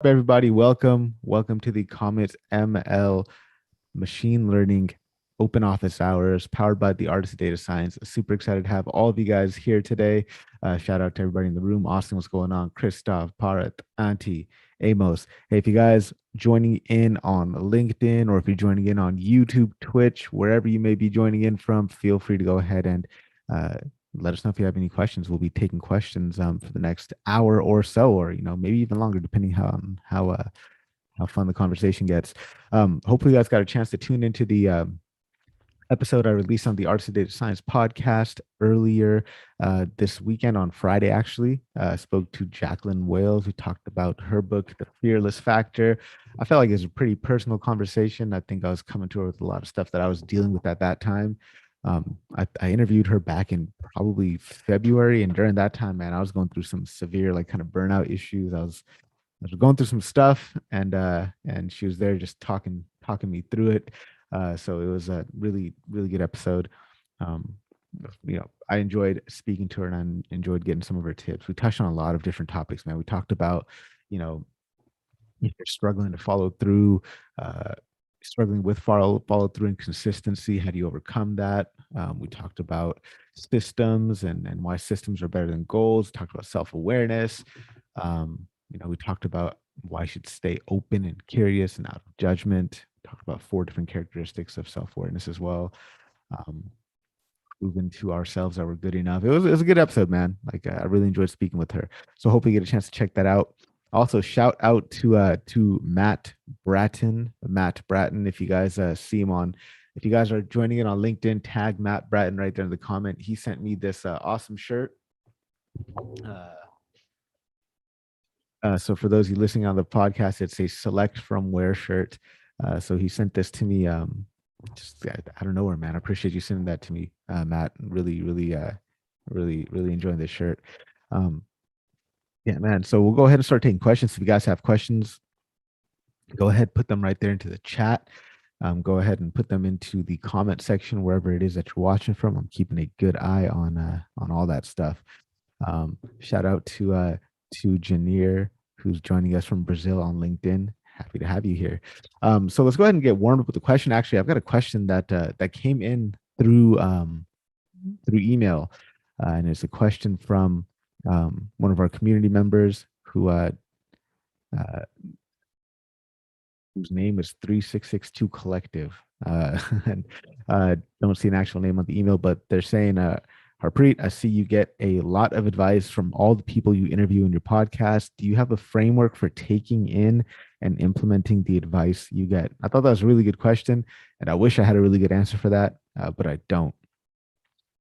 Everybody? Welcome to the Comet ML Machine Learning Open Office Hours powered by the Artist of Data Science. Super excited to have all of you guys here today. Shout out to everybody in the room. Austin, what's going on? Christoph, Parat, Auntie, Amos. Hey, if you guys joining in on LinkedIn or if you're joining in on YouTube, Twitch, wherever you may be joining in from, feel free to go ahead and uh, let us know if you have any questions. We'll be taking questions for the next hour or so, or maybe even longer, depending how fun the conversation gets. Hopefully, you guys got a chance to tune into the episode I released on the Arts of Data Science podcast earlier this weekend on Friday. Actually, spoke to Jacqueline Wales, who talked about her book, The Fearless Factor. I felt like it was a pretty personal conversation. I think I was coming to her with a lot of stuff that I was dealing with at that time. I interviewed her back in probably February, and during that time, man, I was going through some severe, like, kind of burnout issues. I was going through some stuff, and she was there just talking me through it. So it was a really good episode. Um, I enjoyed speaking to her, and I enjoyed getting some of her tips. We touched on a lot of different topics, man. We talked about, you know, if you're struggling to follow through, uh, struggling with follow through and consistency, how do you overcome that? We talked about systems and why systems are better than goals. Talked about self-awareness. We talked about why I should stay open and curious and out of judgment. Talked about 4 different characteristics of self-awareness as well. Um, Proven to ourselves that we're good enough. It was a good episode, man. Like, I really enjoyed speaking with her. So hopefully you get a chance to check that out. Also, shout out to Matt Bratton. If you guys see him on, if you guys are joining it on LinkedIn, tag Matt Bratton right there in the comment. He sent me this awesome shirt. Uh, so for those of you listening on the podcast, it's a select from wear shirt. So he sent this to me. Just I don't know where, man. I appreciate you sending that to me, Matt. Really enjoying this shirt. Um, yeah, man. So we'll go ahead and start taking questions. If you guys have questions, go ahead, put them right there into the chat. Go ahead and put them into the comment section wherever it is that you're watching from. I'm keeping a good eye on all that stuff. Shout out to Janir, who's joining us from Brazil on LinkedIn. Happy to have you here. So let's go ahead and get warmed up with the question. Actually, I've got a question that came in through email, and it's a question from one of our community members uh, whose name is 3662 Collective. And don't see an actual name on the email, but they're saying, Harpreet, I see you get a lot of advice from all the people you interview in your podcast. Do you have a framework for taking in and implementing the advice you get? I thought that was a really good question, and I wish I had a really good answer for that, but I don't.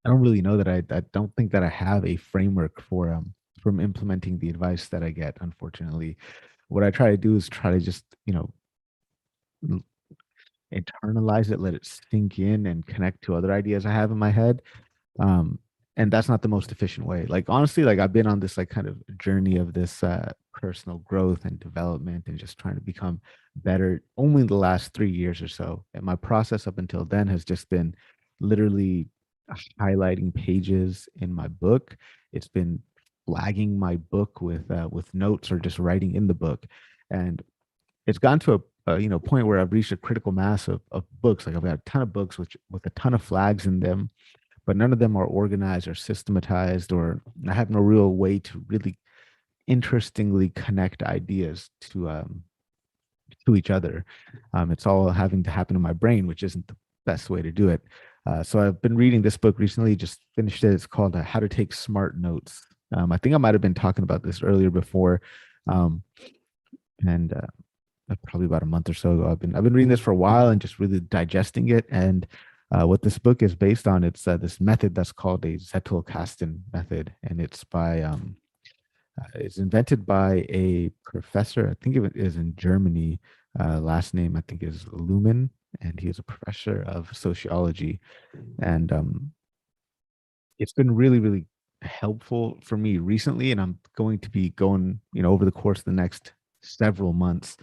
I don't really know that I don't think that I have a framework for from implementing the advice that I get, unfortunately. What I try to do is try to just, internalize it, let it sink in and connect to other ideas I have in my head. Um, and that's not the most efficient way. Like, honestly, like, I've been on this, like, kind of journey of this personal growth and development and just trying to become better only the last 3 years or so. And my process up until then has just been literally highlighting pages in my book. It's been flagging my book with notes or just writing in the book. And it's gotten to a point where I've reached a critical mass of books. Like, I've got a ton of books with a ton of flags in them, but none of them are organized or systematized, or I have no real way to really interestingly connect ideas to each other. It's all having to happen in my brain, which isn't the best way to do it. So I've been reading this book recently, just finished it. It's called How to Take Smart Notes. I think I might have been talking about this earlier before. And Probably about a month or so ago. I've been reading this for a while and just really digesting it. And what this book is based on, it's this method that's called a Zettelkasten method, and it's invented by a professor. I think it is in Germany. Last name I think is Lumen, and he is a professor of sociology. And it's been really helpful for me recently, and I'm going to be going, over the course of the next several months,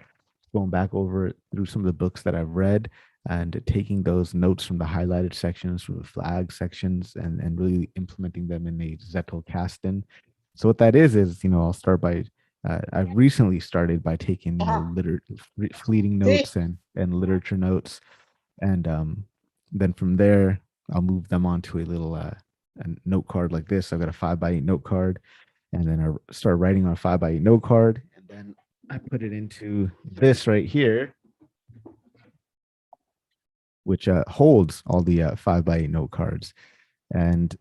going back over through some of the books that I've read and taking those notes from the highlighted sections, from the flag sections, and really implementing them in a Zettelkasten. So what that is, I'll start by, I've recently started by taking, fleeting notes and literature notes, and then from there I'll move them onto a little a note card like this. I've got a 5x8 note card, and then I start writing on a 5x8 note card, and then I put it into this right here, which holds all the 5x8 note cards. And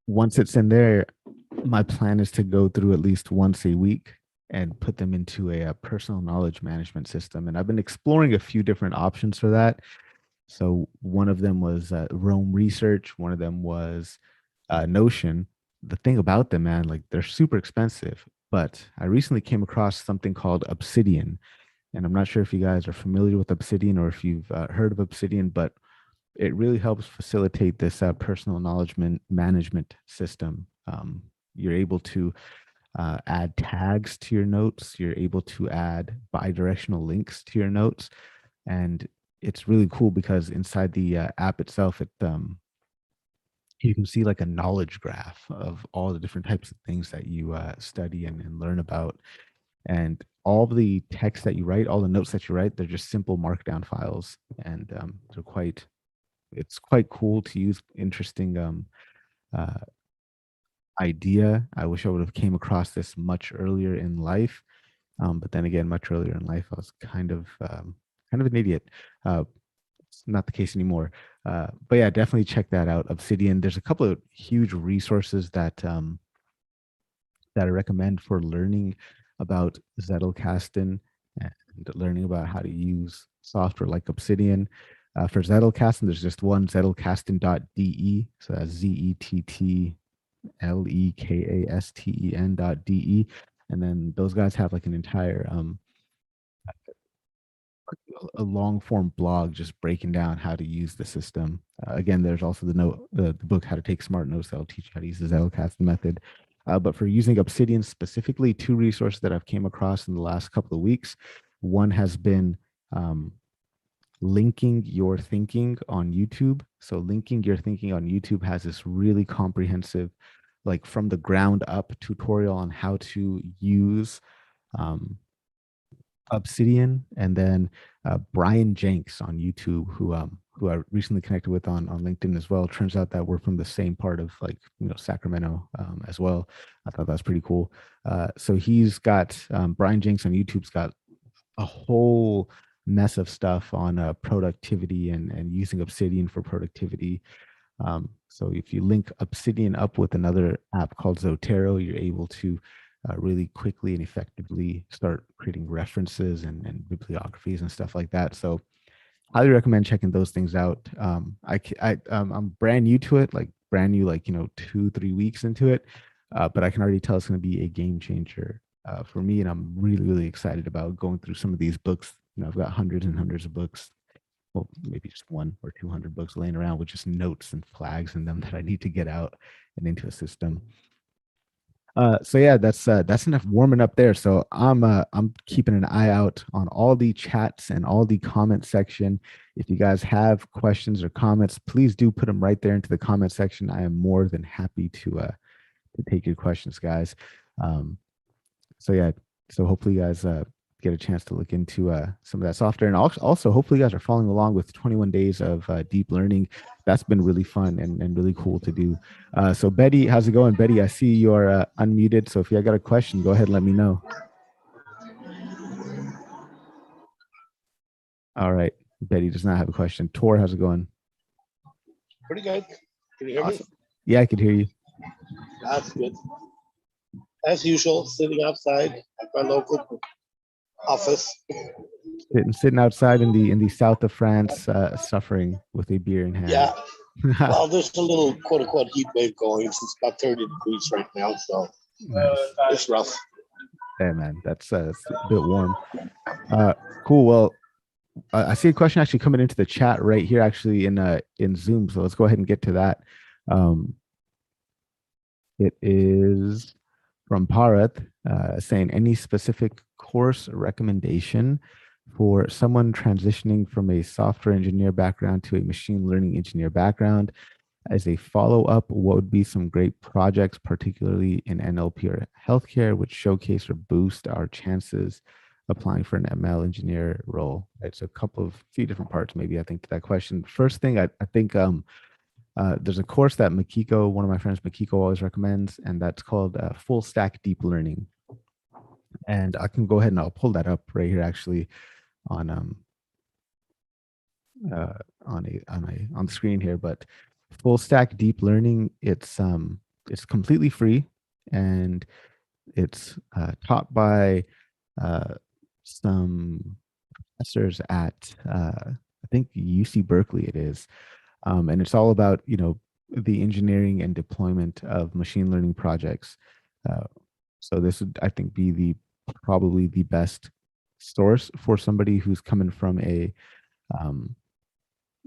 once it's in there, my plan is to go through at least once a week and put them into a personal knowledge management system. And I've been exploring a few different options for that. So one of them was Rome Research. One of them was Notion. The thing about them, man, like they're super expensive. But I recently came across something called Obsidian, and I'm not sure if you guys are familiar with Obsidian or if you've heard of Obsidian, but it really helps facilitate this personal knowledge management system. You're able to add tags to your notes. You're able to add bi-directional links to your notes, and it's really cool because inside the app itself, you can see like a knowledge graph of all the different types of things that you study and learn about. And all the text that you write, all the notes that you write, they're just simple markdown files, and it's quite cool to use. Interesting uh, idea. I wish I would have came across this much earlier in life, but then again, much earlier in life, I was kind of an idiot. It's not the case anymore. But yeah, definitely check that out. Obsidian. There's a couple of huge resources that I recommend for learning about Zettelkasten and learning about how to use software like Obsidian. For Zettelkasten, there's just one, zettelkasten.de. So that's ZETTLEKASTEN.de. And then those guys have like an entire a long form blog just breaking down how to use the system. Again, there's also the book How to Take Smart Notes that'll teach you how to use the Zettelkasten method. But for using Obsidian specifically, two resources that I've came across in the last couple of weeks. One has been Linking Your Thinking on YouTube. So Linking Your Thinking on YouTube has this really comprehensive, like from the ground up tutorial on how to use Obsidian. And then Brian Jenks on YouTube, who I recently connected with on LinkedIn as well. Turns out that we're from the same part of Sacramento as well. I thought that was pretty cool. So he's got Brian Jenks on YouTube's got a whole mess of stuff on productivity and using Obsidian for productivity. So if you link Obsidian up with another app called Zotero, you're able to really quickly and effectively start creating references and bibliographies and stuff like that. So highly recommend checking those things out. I'm brand new to it, like brand new, like 2-3 weeks into it, but I can already tell it's going to be a game changer for me, and I'm really, really excited about going through some of these books. I've got hundreds and hundreds of books, well, maybe just 100 or 200 books laying around with just notes and flags in them that I need to get out and into a system. So yeah, that's enough warming up there. So I'm keeping an eye out on all the chats and all the comment section. If you guys have questions or comments, please do put them right there into the comment section. I am more than happy to take your questions, guys. So yeah, so hopefully you guys get a chance to look into some of that software, and also hopefully you guys are following along with 21 days of deep learning. That's been really fun and really cool to do. So Betty, how's it going? Betty, I see you're unmuted, so if you got a question, go ahead and let me know. All right, Betty does not have a question. Tor, how's it going? Pretty good. Can you hear me? Yeah, I can hear you. That's good. As usual, sitting outside at my local office. Sitting outside in the south of France, suffering with a beer in hand. Yeah. Well, there's a little quote unquote heat wave going. It's about 30 degrees right now, so nice. It's rough. Hey man, that's a bit warm. Cool. Well, I see a question actually coming into the chat right here, actually in Zoom. So let's go ahead and get to that. It is from Parath saying, any specific course recommendation for someone transitioning from a software engineer background to a machine learning engineer background? As a follow-up, what would be some great projects, particularly in NLP or healthcare, which showcase or boost our chances applying for an ML engineer role? Right. So few different parts, maybe I think to that question. First thing, I think there's a course that Makiko, one of my friends, Makiko, always recommends, and that's called Full Stack Deep Learning. And I can go ahead and I'll pull that up right here, actually, on on the screen here. But Full Stack Deep Learning, it's completely free, and it's taught by some professors at I think UC Berkeley it is, and it's all about the engineering and deployment of machine learning projects. So this would, I think, be probably the best source for somebody who's coming from a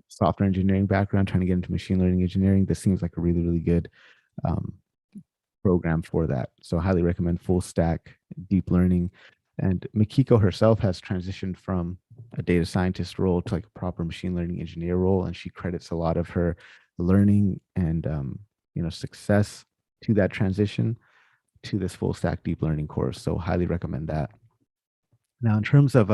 software engineering background trying to get into machine learning engineering. This seems like a really, really good program for that. So I highly recommend Full Stack Deep Learning. And Makiko herself has transitioned from a data scientist role to like a proper machine learning engineer role, and she credits a lot of her learning and success to that transition to this Full Stack Deep Learning course. So highly recommend that. Now, in terms of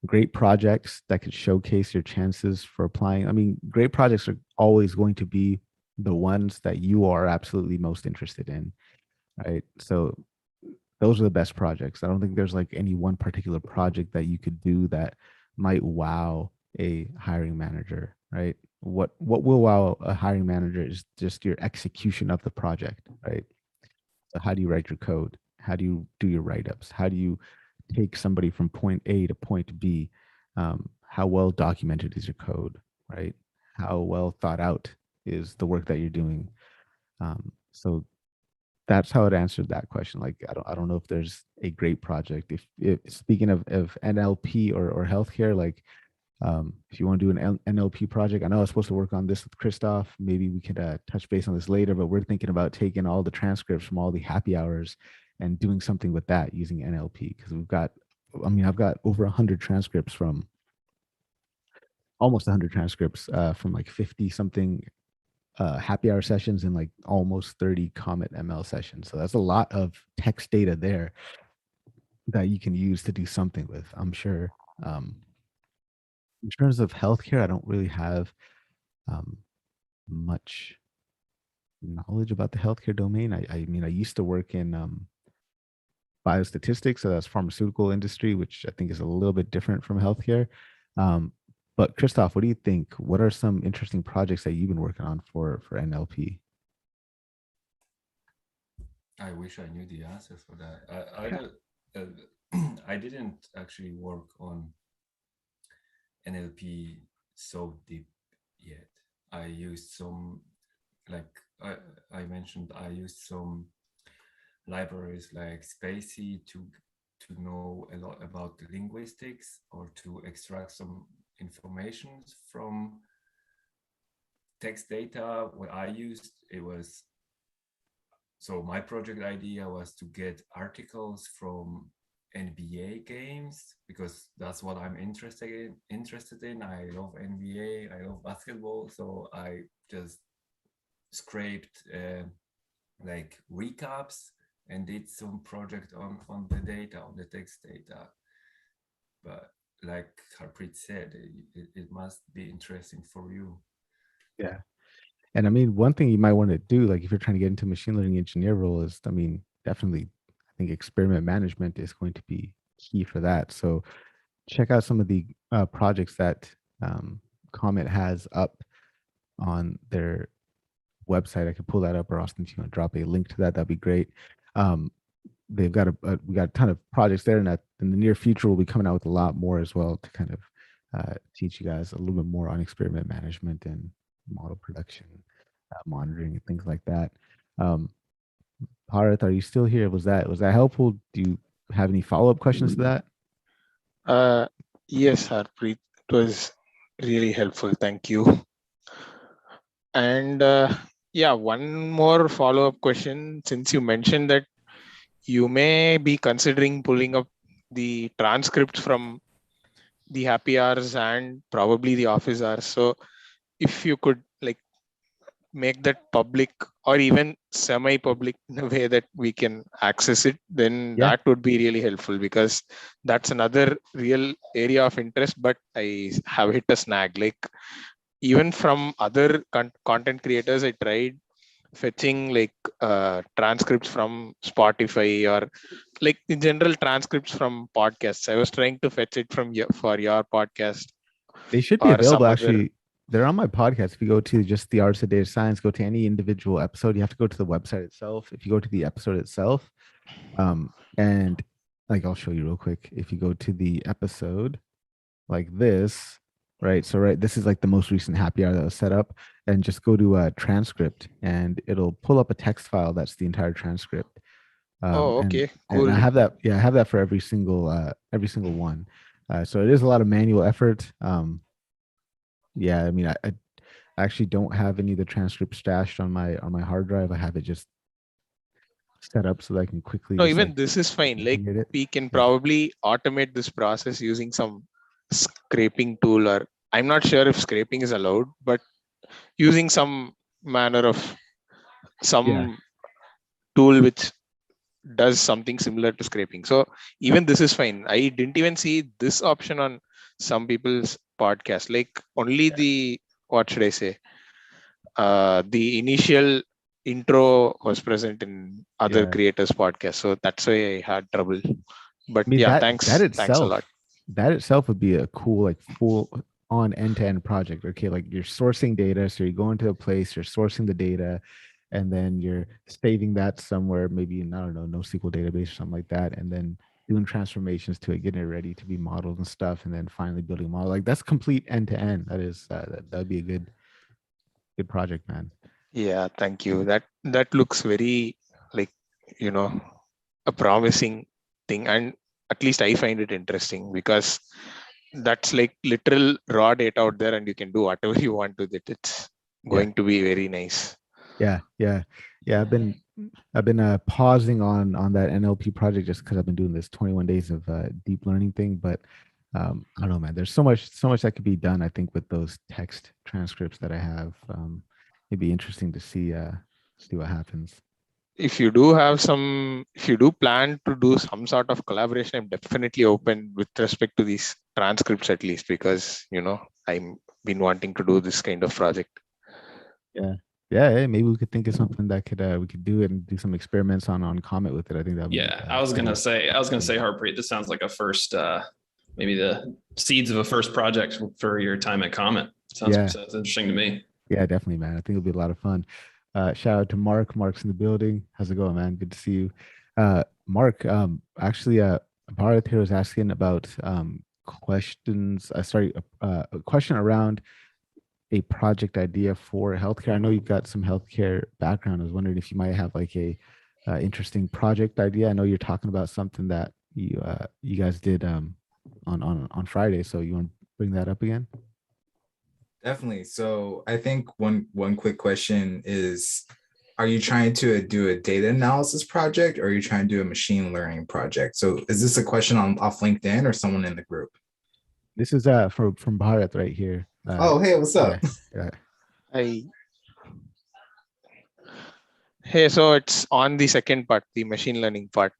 great projects that could showcase your chances for applying, I mean, great projects are always going to be the ones that you are absolutely most interested in, right? So those are the best projects. I don't think there's like any one particular project that you could do that might wow a hiring manager, right? What will wow a hiring manager is just your execution of the project, right? So how do you write your code? How do you do your write-ups? How do you take somebody from point A to point B? How well documented is your code, right? How well thought out is the work that you're doing? So that's how it answered that question. Like, I don't know if there's a great project. If speaking of NLP or healthcare, like, if you want to do an NLP project, I know I was supposed to work on this with Christoph. Maybe we could touch base on this later, but we're thinking about taking all the transcripts from all the happy hours and doing something with that using NLP, because I've got over 100 transcripts from almost 100 transcripts from like 50 something happy hour sessions and like almost 30 Comet ML sessions. So that's a lot of text data there that you can use to do something with, I'm sure. In terms of healthcare, I don't really have much knowledge about the healthcare domain. I mean, I used to work in biostatistics, so that's pharmaceutical industry, which I think is a little bit different from healthcare. But Christoph, what do you think? What are some interesting projects that you've been working on for NLP? I wish I knew the answer for that. I didn't actually work on NLP so deep yet. I used some, like I mentioned, I used some libraries like Spacey to know a lot about the linguistics or to extract some information from text data. What I used, so my project idea was to get articles from NBA games, because that's what I'm interested in. I love NBA, I love basketball, so I just scraped like recaps and did some project on the data, on the text data. But like Harpreet said, it must be interesting for you. Yeah. And I mean, one thing you might want to do, like if you're trying to get into machine learning engineer role, is, I mean, definitely, I think experiment management is going to be key for that. So check out some of the projects that Comet has up on their website. I could pull that up, or Austin, if you want to drop a link to that, that'd be great. They've got we got a ton of projects there, and that in the near future we'll be coming out with a lot more as well to kind of teach you guys a little bit more on experiment management and model production, monitoring, and things like that. Bharat, are you still here? Was that helpful? Do you have any follow-up questions to that? Yes, Harpreet, it was really helpful. Thank you. And yeah, one more follow-up question. Since you mentioned that you may be considering pulling up the transcripts from the happy hours and probably the office hours. So if you could like make that public or even semi-public in a way that we can access it, then Yeah. that would be really helpful, because that's another real area of interest. But I have hit a snag. Like, even from other content creators, I tried fetching like transcripts from Spotify, or like in general transcripts from podcasts. I was trying to fetch it from for your podcast They should be or some available other. actually. They're on my podcast. If you go to just the Arts of Data Science, go to any individual episode, you have to go to the website itself. If you go to the episode itself, and like I'll show you real quick. If you go to the episode like this, right? So right, this is like the most recent happy hour that was set up, and just go to a transcript and it'll pull up a text file that's the entire transcript. Oh, okay, and cool. I have that. Yeah, I have that for every single one. So it is a lot of manual effort. Yeah, I mean, I actually don't have any of the transcripts stashed on my hard drive. I have it just set up so that I can quickly. No, just, even like, this is fine. Like, get it. we can Yeah. probably automate this process using some scraping tool, or I'm not sure if scraping is allowed, but using some manner of some tool which does something similar to scraping. So even this is fine. I didn't even see this option on some people's podcast. Like, only the, what should I say? The initial intro was present in other Yeah. creators' podcasts. So that's why I had trouble. But I mean, yeah, that thanks a lot. that itself would be a cool, like, full on end-to-end project. Okay, like you're sourcing data, so you're going to a place, you're sourcing the data, and then you're saving that somewhere, maybe in, I don't know, NoSQL database or something like that, and then doing transformations to it, getting it ready to be modeled and stuff, and then finally building a model. Like, that's complete end-to-end. That is that'd be a good project, man. Yeah, thank you. That looks very, like, a promising thing, and at least I find it interesting, because that's like literal raw data out there, and you can do whatever you want with it. It's going to be very nice. Yeah. I've been pausing on that NLP project just because I've been doing this 21 days of deep learning thing. But I don't know, man. There's so much that could be done, I think, with those text transcripts that I have. It'd be interesting to see what happens. If you do plan to do some sort of collaboration, I'm definitely open with respect to these transcripts, at least, because I'm been wanting to do this kind of project. Yeah, maybe we could think of something that we could do it and do some experiments on Comet with it. I think that would be, I was gonna say, Harpreet, this sounds like a first, maybe the seeds of a first project for your time at Comet. Sounds interesting to me. Yeah, definitely, man. I think it'll be a lot of fun. Shout out to Mark. Mark's in the building. How's it going, man? Good to see you. Mark, actually, Bharat here was asking about questions. A question around a project idea for healthcare. I know you've got some healthcare background. I was wondering if you might have like a interesting project idea. I know you're talking about something that you guys did on Friday. So you want to bring that up again? Definitely. So I think one quick question is, are you trying to do a data analysis project, or are you trying to do a machine learning project? So is this a question off LinkedIn or someone in the group? This is from Bharat right here. Hey, what's up? Hey, so it's on the second part, the machine learning part.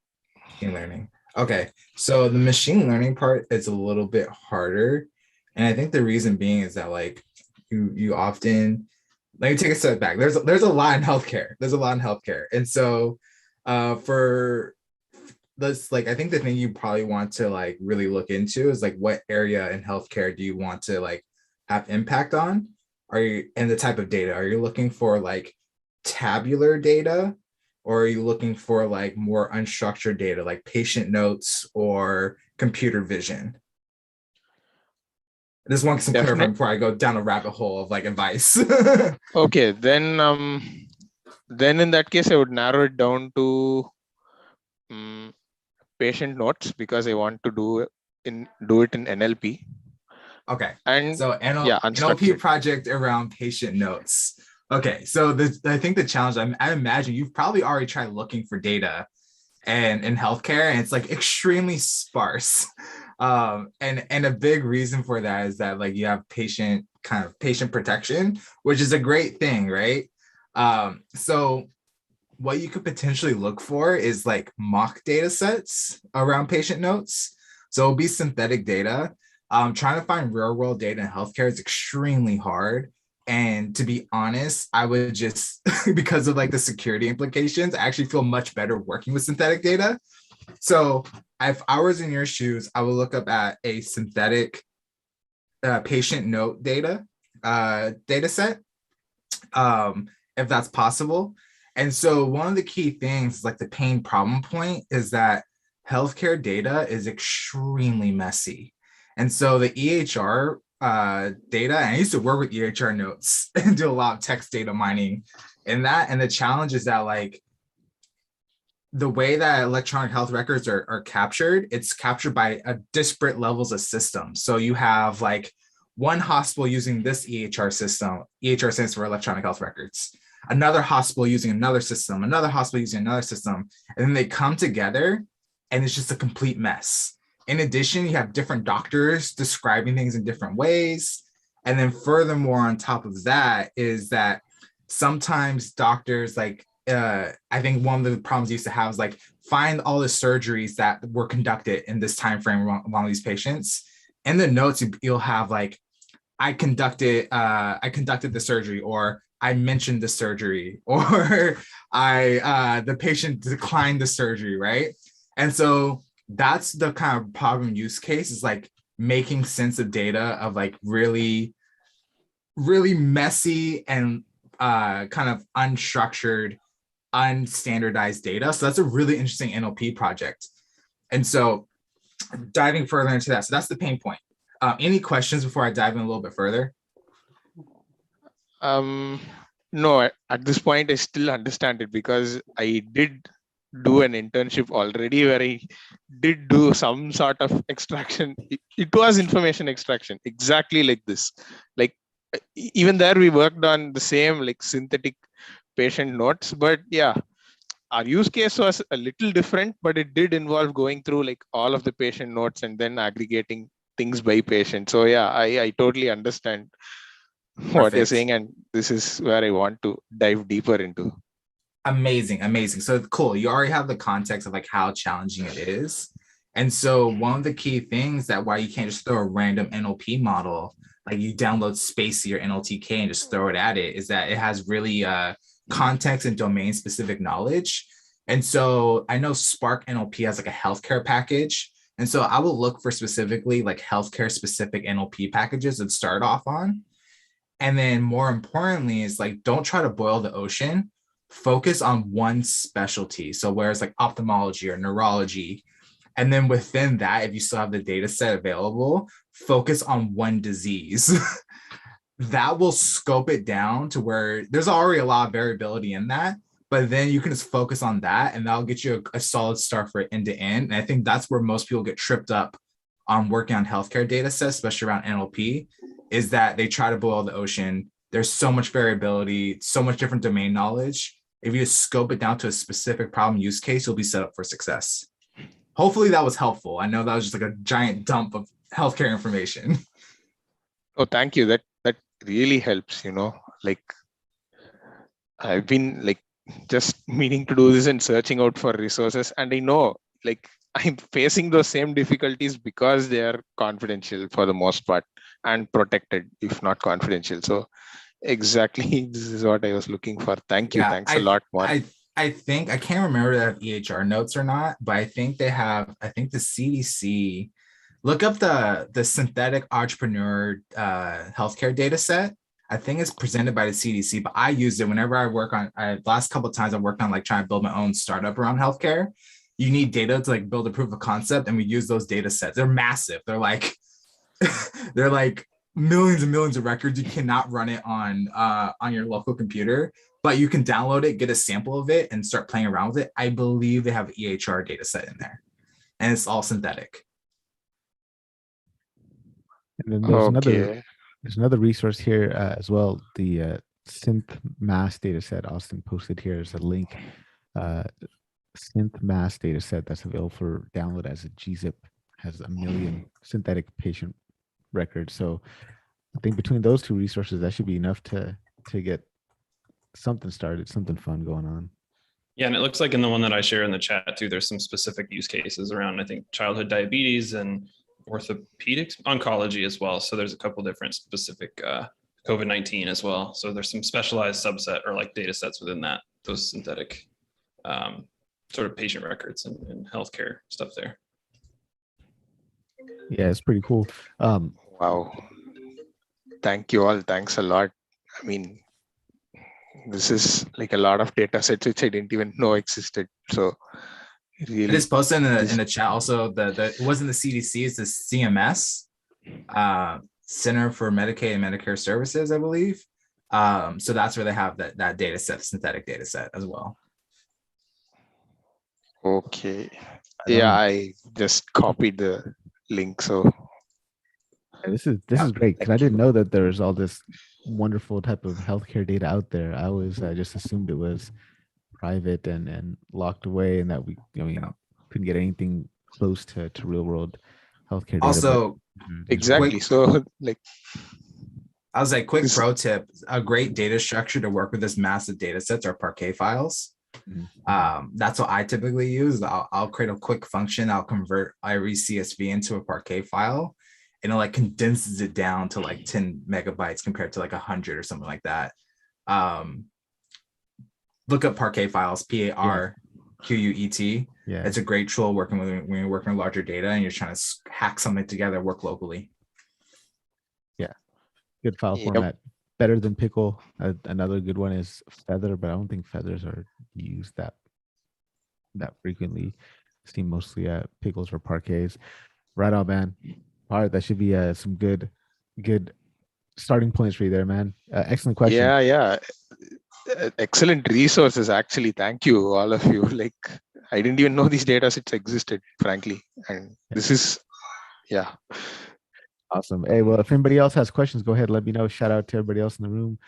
Machine learning. Okay. So the machine learning part is a little bit harder. And I think the reason being is that, like, you often, let me take a step back. There's a lot in healthcare. And so for this, like, I think the thing you probably want to like really look into is like, what area in healthcare do you want to like have impact on? And the type of data? Are you looking for like tabular data, or are you looking for like more unstructured data, like patient notes or computer vision? I just want some clarifying before I go down a rabbit hole of like advice. Okay, then in that case, I would narrow it down to patient notes, because I want to do it in NLP. Okay. And so NLP project around patient notes. Okay, so I think the challenge, I imagine you've probably already tried looking for data and in healthcare, and it's like extremely sparse. And a big reason for that is that like you have patient protection, which is a great thing, right? So what you could potentially look for is like mock data sets around patient notes. So it'll be synthetic data. Trying to find real world data in healthcare is extremely hard. And to be honest, I would just, because of like the security implications, I actually feel much better working with synthetic data. So if I was in your shoes, I would look up at a synthetic patient note data set, if that's possible. And so one of the key things, like the pain problem point, is that healthcare data is extremely messy. And so the EHR data, and I used to work with EHR notes and do a lot of text data mining in that. And the challenge is that like the way that electronic health records are captured, it's captured by disparate levels of systems. So you have like one hospital using this EHR system. EHR stands for electronic health records. Another hospital using another system, another hospital using another system, and then they come together and it's just a complete mess. In addition, you have different doctors describing things in different ways. And then furthermore, on top of that is that sometimes doctors like, I think one of the problems you used to have is like find all the surgeries that were conducted in this time frame among these patients. In the notes, you'll have like, I conducted the surgery, or I mentioned the surgery, or the patient declined the surgery, right? And so that's the kind of problem use case, is like making sense of data of like really, really messy and kind of unstructured, unstandardized data. So that's a really interesting NLP project. And so diving further into that, so that's the pain point. Any questions before I dive in a little bit further? No, at this point, I still understand it because I did do an internship already where I did do some sort of extraction. It was information extraction, exactly like this. Like even there, we worked on the same like synthetic patient notes, but yeah, our use case was a little different, but it did involve going through like all of the patient notes and then aggregating things by patient. So yeah, I totally understand what you're saying, and this is where I want to dive deeper into. Amazing. So cool. You already have the context of like how challenging it is. And so one of the key things that why you can't just throw a random NLP model, like you download Spacey or NLTK and just throw it at it, is that it has really context and domain specific knowledge. And so I know Spark NLP has like a healthcare package. And so I will look for specifically like healthcare specific NLP packages to start off on. And then more importantly is like, don't try to boil the ocean. Focus on one specialty. So whereas like ophthalmology or neurology, and then within that, if you still have the data set available, focus on one disease. That will scope it down to where there's already a lot of variability in that, but then you can just focus on that and that'll get you a solid start for end to end. And I think that's where most people get tripped up on working on healthcare data sets, especially around NLP, is that they try to boil the ocean. There's so much variability, so much different domain knowledge. If you just scope it down to a specific problem use case, you'll be set up for success. Hopefully that was helpful. I know that was just like a giant dump of healthcare information. Oh, thank you. That really helps, like I've been like just meaning to do this and searching out for resources. And I know like I'm facing those same difficulties because they are confidential for the most part and protected, if not confidential. So exactly, this is what I was looking for. Thank you. Thanks a lot, Juan. I think, I can't remember if they have EHR notes or not, but I think they have, I think the CDC, look up the synthetic entrepreneur healthcare data set. I think it's presented by the CDC, but I used it whenever I work on, last couple of times I worked on like trying to build my own startup around healthcare. You need data to like build a proof of concept, and we use those data sets. They're massive. They're like, they're like millions and millions of records. You cannot run it on your local computer, but you can download it, get a sample of it, and start playing around with it. I believe they have an EHR data set in there, and it's all synthetic. And then there's another resource here as well. The Synth Mass data set. Austin posted here as a link. Synth Mass data set that's available for download as a gzip, has 1 million synthetic patient records. So I think between those two resources, that should be enough to get something started, something fun going on. Yeah, and it looks like in the one that I share in the chat too, there's some specific use cases around, I think, childhood diabetes and orthopedics, oncology as well. So there's a couple different specific COVID-19 as well. So there's some specialized subset or like data sets within that, those synthetic sort of patient records and healthcare stuff there. Yeah, it's pretty cool. Wow. Thank you all. Thanks a lot. I mean, this is like a lot of data sets which I didn't even know existed. So really, It is posted in the chat also. It wasn't the CDC, it's the CMS, Center for Medicaid and Medicare Services, I believe. So that's where they have that data set, synthetic data set as well. okay. Yeah, I just copied the link. So This is great because I didn't know that there was all this wonderful type of healthcare data out there. I always just assumed it was private and locked away, and that we couldn't get anything close to real world healthcare data. Also, exactly. So like, I was like, quick pro tip: a great data structure to work with this massive data sets are Parquet files. That's what I typically use. I'll create a quick function. I'll convert every CSV into a Parquet file, and it like condenses it down to like 10 megabytes compared to like 100 or something like that. Look up Parquet files, PARQUET. Yeah, it's a great tool working when you're working with larger data and you're trying to hack something together, work locally. Yeah, good file format. Better than Pickle. Another good one is Feather, but I don't think Feathers are used that frequently. I see mostly Pickles or Parquets. Right on, man. All right, that should be some good starting points for you there, man. Excellent question. Yeah. Excellent resources, actually. Thank you, all of you. Like, I didn't even know these data sets existed, frankly. And this is, yeah. Awesome. Hey, well, if anybody else has questions, go ahead, let me know. Shout out to everybody else in the room.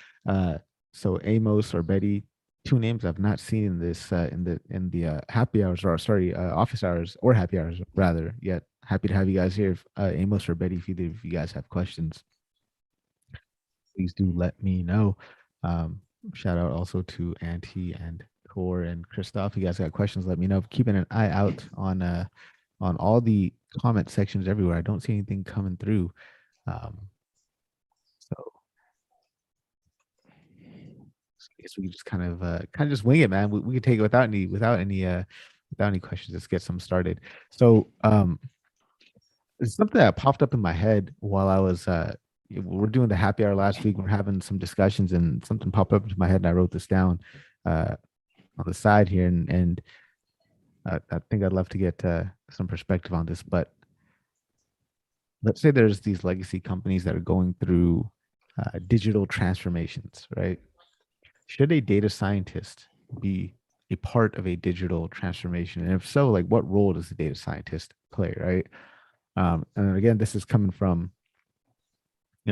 So Amos or Betty, two names I've not seen in this in the happy hours, or sorry, office hours or happy hours rather yet. Happy to have you guys here. Amos or Betty, if either of you guys have questions, please do let me know. Shout out also to Auntie and Tor and Christoph. If you guys got questions, let me know. Keeping an eye out on all the comment sections everywhere. I don't see anything coming through. So I guess we can just kind of just wing it, man. We can take it without any questions. Let's get some started. So it's something that popped up in my head while I was we're doing the happy hour last week. We're having some discussions and something popped up into my head and I wrote this down on the side here, and I think I'd love to get some perspective on this. But let's say there's these legacy companies that are going through digital transformations, right? Should a data scientist be a part of a digital transformation? And if so, like, what role does the data scientist play, right? And again, this is coming from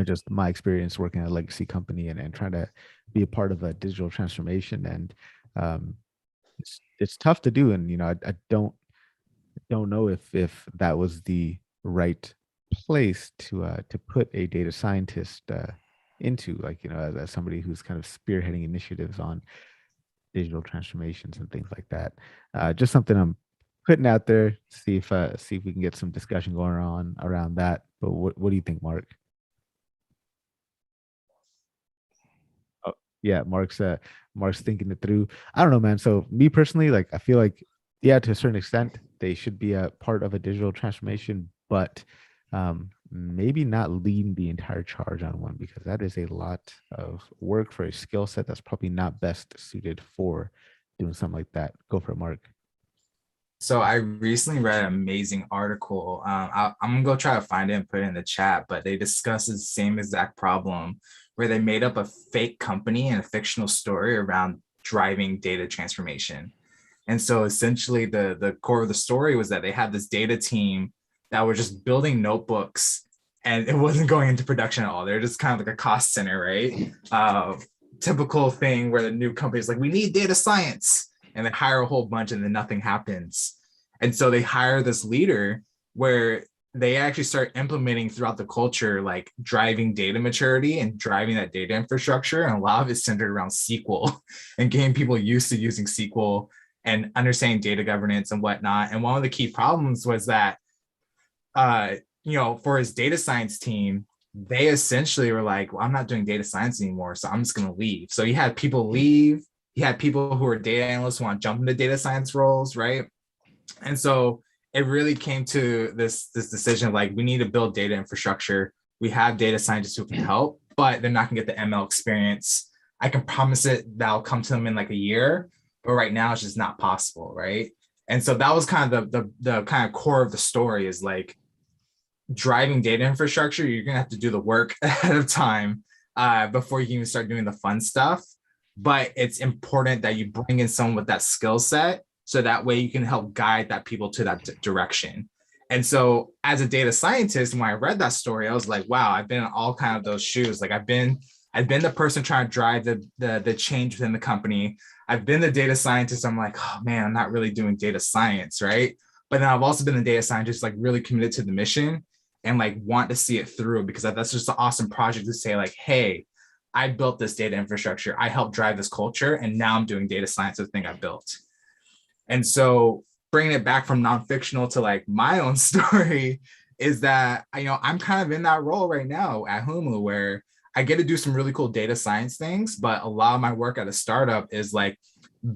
just my experience working at a legacy company and trying to be a part of a digital transformation. And it's tough to do. And I don't know if that was the right place to put a data scientist into, like, as somebody who's kind of spearheading initiatives on digital transformations and things like that. Just something I'm putting out there. See if we can get some discussion going on around that. But what do you think, Mark? Oh, yeah, Mark's thinking it through. I don't know, man. So me personally, like, I feel like, yeah, to a certain extent, they should be a part of a digital transformation, but maybe not leading the entire charge on one, because that is a lot of work for a skill set that's probably not best suited for doing something like that. Go for it, Mark. So I recently read an amazing article. I'm gonna go try to find it and put it in the chat, but they discuss the same exact problem where they made up a fake company and a fictional story around driving data transformation. And so essentially the core of the story was that they had this data team that were just building notebooks and it wasn't going into production at all. They're just kind of like a cost center, right? Typical thing where the new company is like, we need data science. And they hire a whole bunch and then nothing happens. And so they hire this leader where they actually start implementing throughout the culture, like driving data maturity and driving that data infrastructure. And a lot of it's centered around SQL and getting people used to using SQL and understanding data governance and whatnot. And one of the key problems was that, for his data science team, they essentially were like, well, I'm not doing data science anymore, so I'm just going to leave. So he had people leave. He had people who are data analysts who want to jump into data science roles, right? And so it really came to this decision of like, we need to build data infrastructure. We have data scientists who can help, but they're not going to get the ML experience. I can promise it that'll come to them in like a year, but right now it's just not possible, right? And so that was kind of the kind of core of the story, is like, driving data infrastructure, you're going to have to do the work ahead of time before you can even start doing the fun stuff. But it's important that you bring in someone with that skill set, so that way you can help guide that people to that direction. And so as a data scientist, when I read that story, I was like, wow, I've been in all kind of those shoes. Like I've been the person trying to drive the change within the company. I've been the data scientist. I'm like, oh man, I'm not really doing data science, right? But then I've also been the data scientist, like really committed to the mission and like want to see it through, because that's just an awesome project to say like, hey, I built this data infrastructure, I helped drive this culture, and now I'm doing data science of the thing I built. And so bringing it back from non-fictional to like my own story is that, I'm kind of in that role right now at Humu, where I get to do some really cool data science things, but a lot of my work at a startup is like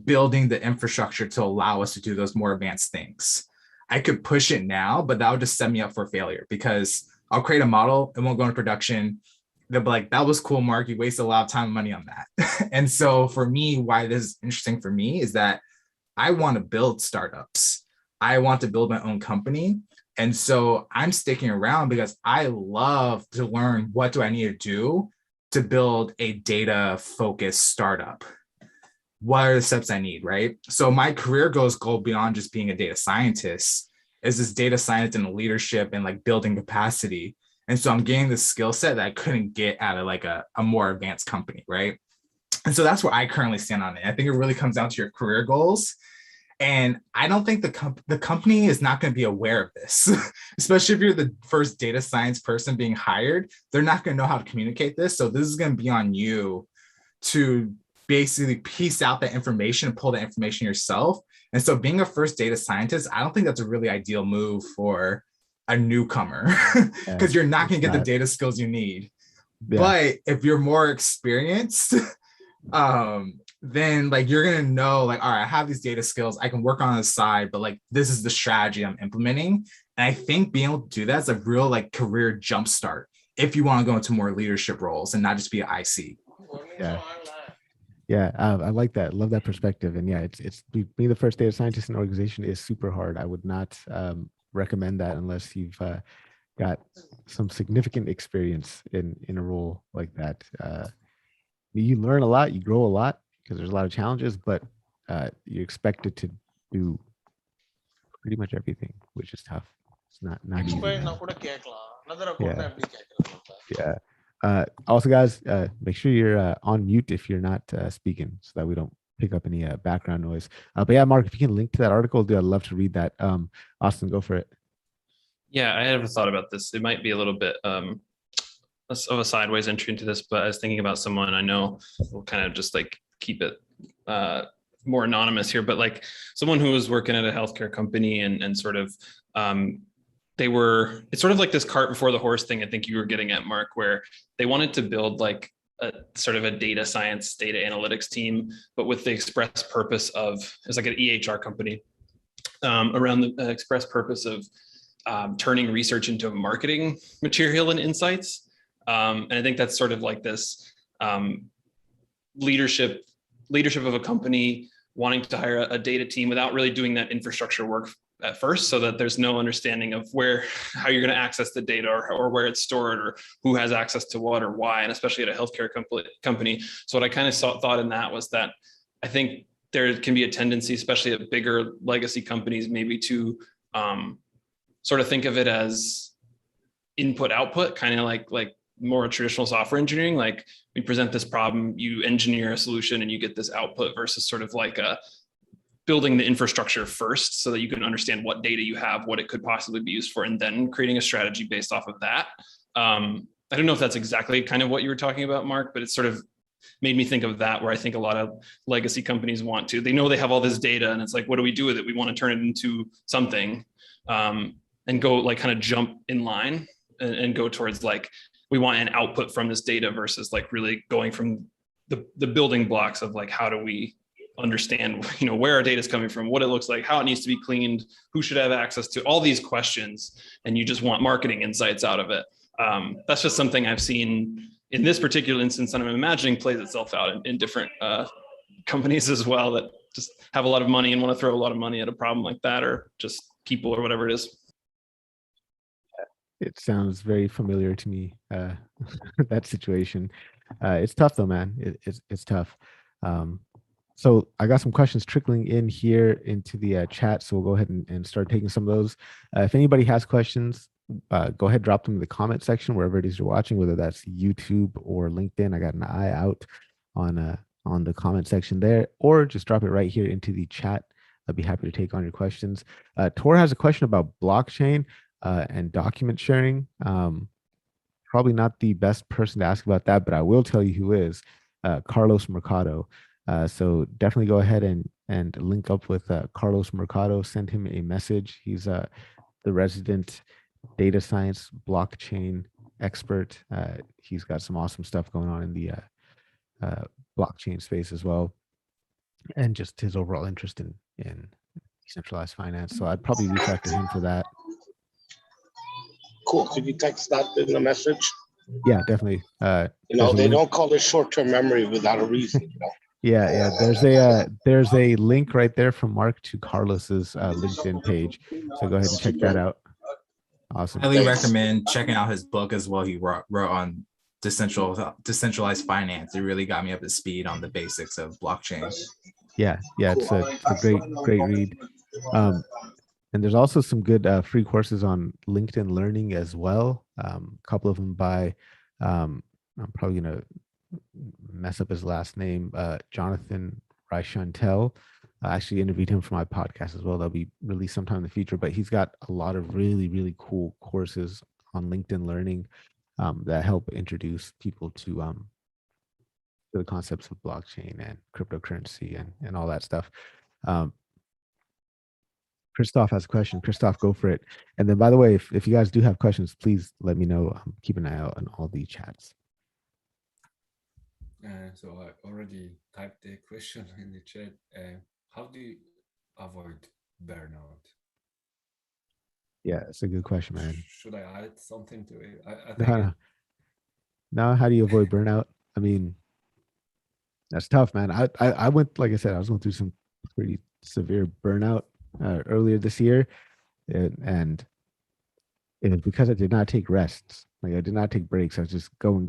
building the infrastructure to allow us to do those more advanced things. I could push it now, but that would just set me up for failure, because I'll create a model, it won't go into production. They'll be like, that was cool, Mark, you wasted a lot of time and money on that. And so for me, why this is interesting for me is that I want to build startups. I want to build my own company. And so I'm sticking around because I love to learn, what do I need to do to build a data focused startup? What are the steps I need, right? So my career goals go beyond just being a data scientist. Is this data science and leadership and like building capacity. And so I'm getting the skill set that I couldn't get out of like a more advanced company, right? And so that's where I currently stand on it. I think it really comes down to your career goals. And I don't think the company is not going to be aware of this, especially if you're the first data science person being hired. They're not going to know how to communicate this. So this is going to be on you to basically piece out that information and pull that information yourself. And so being a first data scientist, I don't think that's a really ideal move for a newcomer, because you're not going to get the data skills you need. Yeah. But if you're more experienced, then like you're going to know like, all right, I have these data skills, I can work on the side, but like this is the strategy I'm implementing. And I think being able to do that is a real like career jumpstart if you want to go into more leadership roles and not just be an IC. Yeah, I like that. Love that perspective. And yeah, it's being the first data scientist in an organization is super hard. I would not recommend that unless you've got some significant experience in a role like that. You learn a lot, you grow a lot because there's a lot of challenges, but you're expected to do pretty much everything, which is tough. It's not easy. Yeah. Also, guys, make sure you're on mute if you're not speaking, so that we don't pick up any background noise. But yeah, Mark, if you can link to that article, dude, I'd love to read that. Austin, go for it. Yeah, I never thought about this. It might be a little bit of a sideways entry into this, but I was thinking about someone I know. We'll kind of just like keep it more anonymous here, but like someone who was working at a healthcare company and sort of it's sort of like this cart before the horse thing I think you were getting at, Mark, where they wanted to build like a sort of a data science, data analytics team, but with the express purpose of, it's like an EHR company, around the express purpose of turning research into marketing material and insights. And I think that's sort of like this leadership of a company wanting to hire a data team without really doing that infrastructure work at first, so that there's no understanding of how you're going to access the data or where it's stored or who has access to what or why, and especially at a healthcare company. So what I kind of thought in that was that I think there can be a tendency, especially at bigger legacy companies, maybe to sort of think of it as input output, kind of like more traditional software engineering. Like we present this problem, you engineer a solution and you get this output, versus sort of like building the infrastructure first so that you can understand what data you have, what it could possibly be used for, and then creating a strategy based off of that. I don't know if that's exactly kind of what you were talking about, Mark, but it sort of made me think of that, where I think a lot of legacy companies they know they have all this data and it's like, what do we do with it? We want to turn it into something, and go like kind of jump in line and go towards like, we want an output from this data versus like really going from the building blocks of like, how do we understand, where our data is coming from, what it looks like, how it needs to be cleaned, who should have access to all these questions, and you just want marketing insights out of it. That's just something I've seen in this particular instance, and I'm imagining plays itself out in different companies as well, that just have a lot of money and want to throw a lot of money at a problem like that, or just people or whatever it is. It sounds very familiar to me, that situation. It's tough though, man. It's tough. So I got some questions trickling in here into the chat, so we'll go ahead and start taking some of those. If anybody has questions, go ahead, drop them in the comment section, wherever it is you're watching, whether that's YouTube or LinkedIn. I got an eye out on the comment section there, or just drop it right here into the chat. I'd be happy to take on your questions. Tor has a question about blockchain and document sharing. Probably not the best person to ask about that, but I will tell you who is, Carlos Mercado. So definitely go ahead and link up with Carlos Mercado, send him a message. He's the resident data science blockchain expert. He's got some awesome stuff going on in the blockchain space as well, and just his overall interest in decentralized finance. So I'd probably reach out to him for that. Cool. Could you text that in the message? Yeah, definitely. They don't call it short-term memory without a reason. Yeah. There's a link right there from Mark to Carlos's LinkedIn page. So go ahead and check that out. Awesome. I highly recommend checking out his book as well. He wrote on decentralized finance. It really got me up to speed on the basics of blockchain. Yeah, it's a great read. And there's also some good free courses on LinkedIn Learning as well. A couple of them by, I'm probably going to mess up his last name, Jonathan Raichuntel. I actually interviewed him for my podcast as well. That'll be released sometime in the future, but he's got a lot of really, really cool courses on LinkedIn Learning that help introduce people to the concepts of blockchain and cryptocurrency and all that stuff. Christoph has a question. Christoph, go for it. And then, by the way, if you guys do have questions, please let me know. Keep an eye out on all the chats. So I already typed the question in the chat. How do you avoid burnout? Yeah, it's a good question, man. Should I add something to it? I think No, how do you avoid burnout? I mean, that's tough, man. I went, like I said, I was going through some pretty severe burnout earlier this year, and it was because I did not take rests. Like, I did not take breaks. I was just going.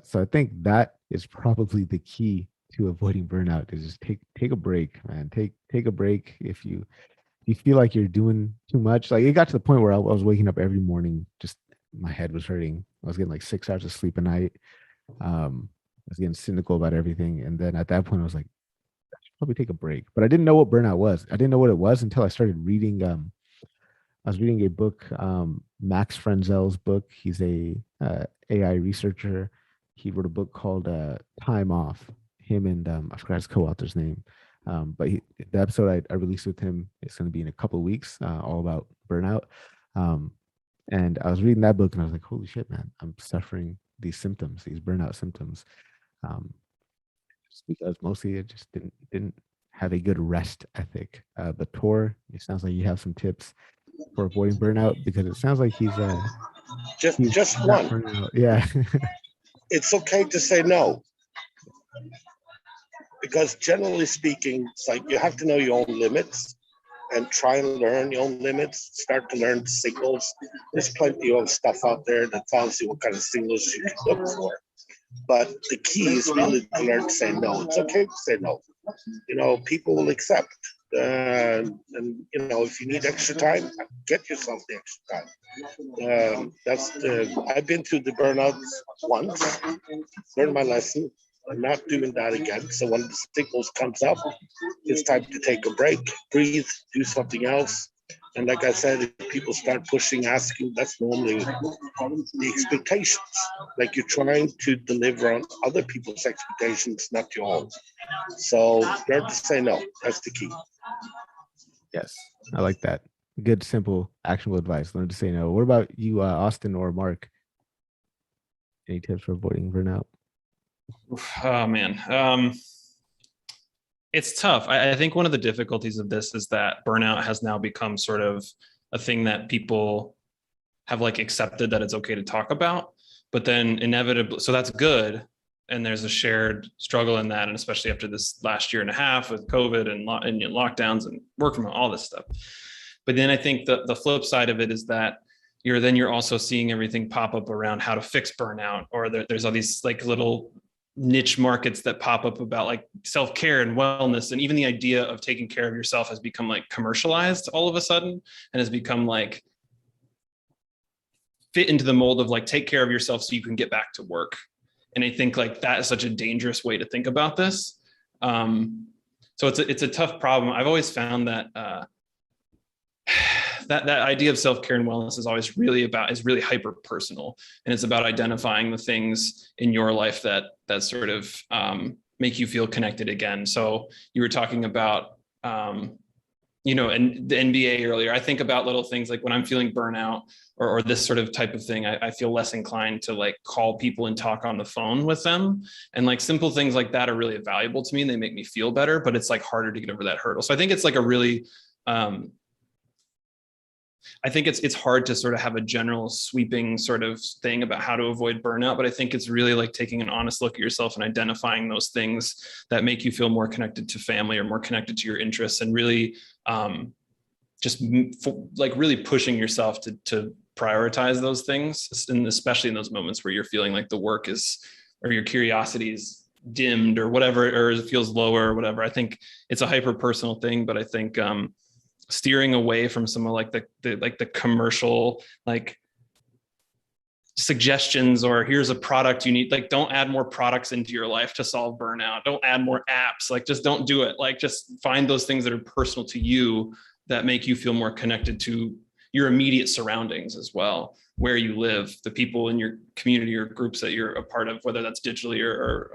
So I think that is probably the key to avoiding burnout, is just take a break, man. Take a break. If you feel like you're doing too much, like it got to the point where I was waking up every morning, just my head was hurting. I was getting like 6 hours of sleep a night. I was getting cynical about everything. And then at that point, I was like, I should probably take a break. But I didn't know what burnout was. I didn't know what it was until I started reading. I was reading a book, Max Frenzel's book. He's a AI researcher. He wrote a book called Time Off. Him and I forgot his co-author's name. But the episode I released with him is going to be in a couple of weeks, all about burnout. And I was reading that book and I was like, holy shit, man, I'm suffering these symptoms, these burnout symptoms. Just because mostly I just didn't have a good rest ethic. But Tor, it sounds like you have some tips for avoiding burnout, because it sounds like he's just one. Yeah. It's okay to say no. Because generally speaking, it's like you have to know your own limits and try and learn your own limits, start to learn signals. There's plenty of stuff out there that tells you what kind of signals you can look for. But the key is really to learn to say no. It's okay to say no. People will accept. And if you need extra time, get yourself the extra time. I've been through the burnout once, learned my lesson, I'm not doing that again. So when the signals comes up, it's time to take a break, breathe, do something else. And like I said, if people start pushing, asking, that's normally the expectations. Like you're trying to deliver on other people's expectations, not your own. So learn to say no. That's the key. Yes, I like that. Good, simple, actionable advice. Learn to say no. What about you, Austin or Mark? Any tips for avoiding burnout? Oh man, it's tough. I think one of the difficulties of this is that burnout has now become sort of a thing that people have like accepted that it's okay to talk about, but then inevitably, so that's good. And there's a shared struggle in that. And especially after this last year and a half with COVID and lockdowns and work from home, all this stuff. But then I think the flip side of it is that you're also seeing everything pop up around how to fix burnout, or there's all these like little niche markets that pop up about like self-care and wellness. And even the idea of taking care of yourself has become like commercialized all of a sudden and has become like fit into the mold of like, take care of yourself so you can get back to work. And I think like that is such a dangerous way to think about this. So it's a tough problem. I've always found that that idea of self-care and wellness is really hyper personal, and it's about identifying the things in your life that sort of make you feel connected again. So you were talking about and the NBA earlier. I think about little things like when I'm feeling burnout or this sort of type of thing, I feel less inclined to like call people and talk on the phone with them. And like simple things like that are really valuable to me and they make me feel better, but it's like harder to get over that hurdle. So I think it's like a really, I think it's hard to sort of have a general sweeping sort of thing about how to avoid burnout, but I think it's really like taking an honest look at yourself and identifying those things that make you feel more connected to family or more connected to your interests, and really just like really pushing yourself to prioritize those things, and especially in those moments where you're feeling like the work is, or your curiosity is dimmed or whatever, or it feels lower or whatever. I think it's a hyper personal thing, but I think steering away from some of like the commercial like suggestions, or here's a product you need, like don't add more products into your life to solve burnout, don't add more apps, like just don't do it. Like just find those things that are personal to you that make you feel more connected to your immediate surroundings as well, where you live, the people in your community or groups that you're a part of, whether that's digitally or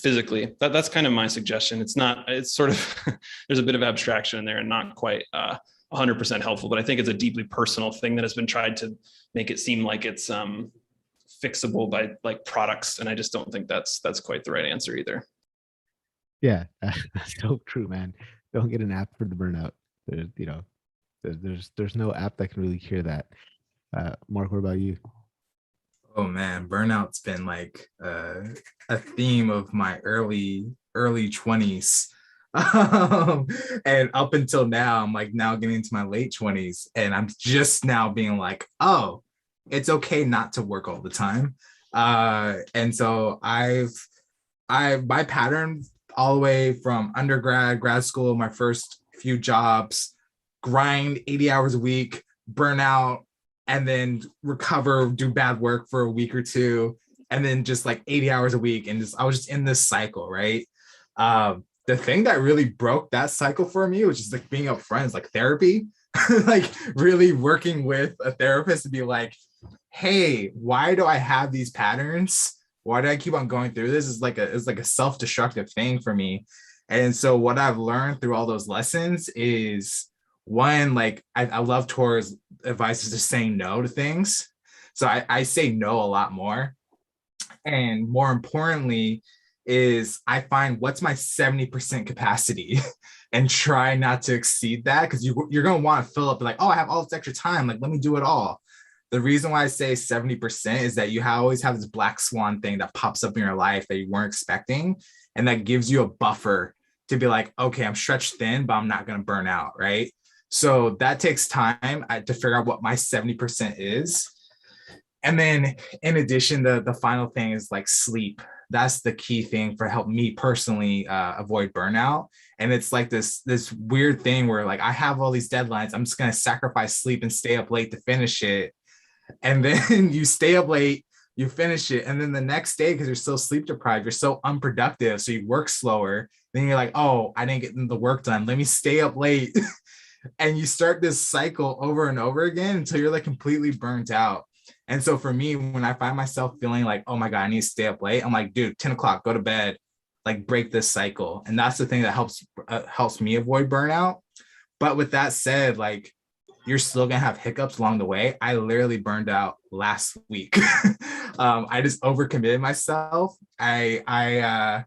physically. That's kind of my suggestion. It's sort of, there's a bit of abstraction in there and not quite 100% helpful, but I think it's a deeply personal thing that has been tried to make it seem like it's fixable by like products. And I just don't think that's quite the right answer either. Yeah, that's so true, man. Don't get an app for the burnout. There's no app that can really cure that. Mark, what about you? Oh man, burnout's been like a theme of my early 20s. And up until now, I'm like now getting into my late 20s, and I'm just now being like, oh, it's okay not to work all the time. And so my pattern all the way from undergrad, grad school, my first few jobs, grind 80 hours a week, burn out, and then recover, do bad work for a week or two, and then just like 80 hours a week. And I was just in this cycle, right? The thing that really broke that cycle for me, which is like being upfront, is like therapy, like really working with a therapist to be like, hey, why do I have these patterns? Why do I keep on going through this? It's like a self-destructive thing for me. And so what I've learned through all those lessons is, one, like I love Tor's advice is just saying no to things. So I say no a lot more. And more importantly is I find what's my 70% capacity and try not to exceed that, because you're going to want to fill up like, oh, I have all this extra time. Like, let me do it all. The reason why I say 70% is that you always have this black swan thing that pops up in your life that you weren't expecting. And that gives you a buffer to be like, okay, I'm stretched thin, but I'm not going to burn out, right? So that takes time to figure out what my 70% is. And then in addition, the final thing is like sleep. That's the key thing for help me personally avoid burnout. And it's like this weird thing where like I have all these deadlines. I'm just going to sacrifice sleep and stay up late to finish it. And then you stay up late, you finish it, and then the next day, because you're so sleep deprived, you're so unproductive, so you work slower. Then you're like, oh, I didn't get the work done, let me stay up late. And you start this cycle over and over again until you're like completely burnt out. And so for me, when I find myself feeling like, oh my God, I need to stay up late, I'm like, dude, 10 o'clock, go to bed, like break this cycle. And that's the thing that helps me avoid burnout. But with that said, like, you're still gonna have hiccups along the way. I literally burned out last week. I just overcommitted myself. I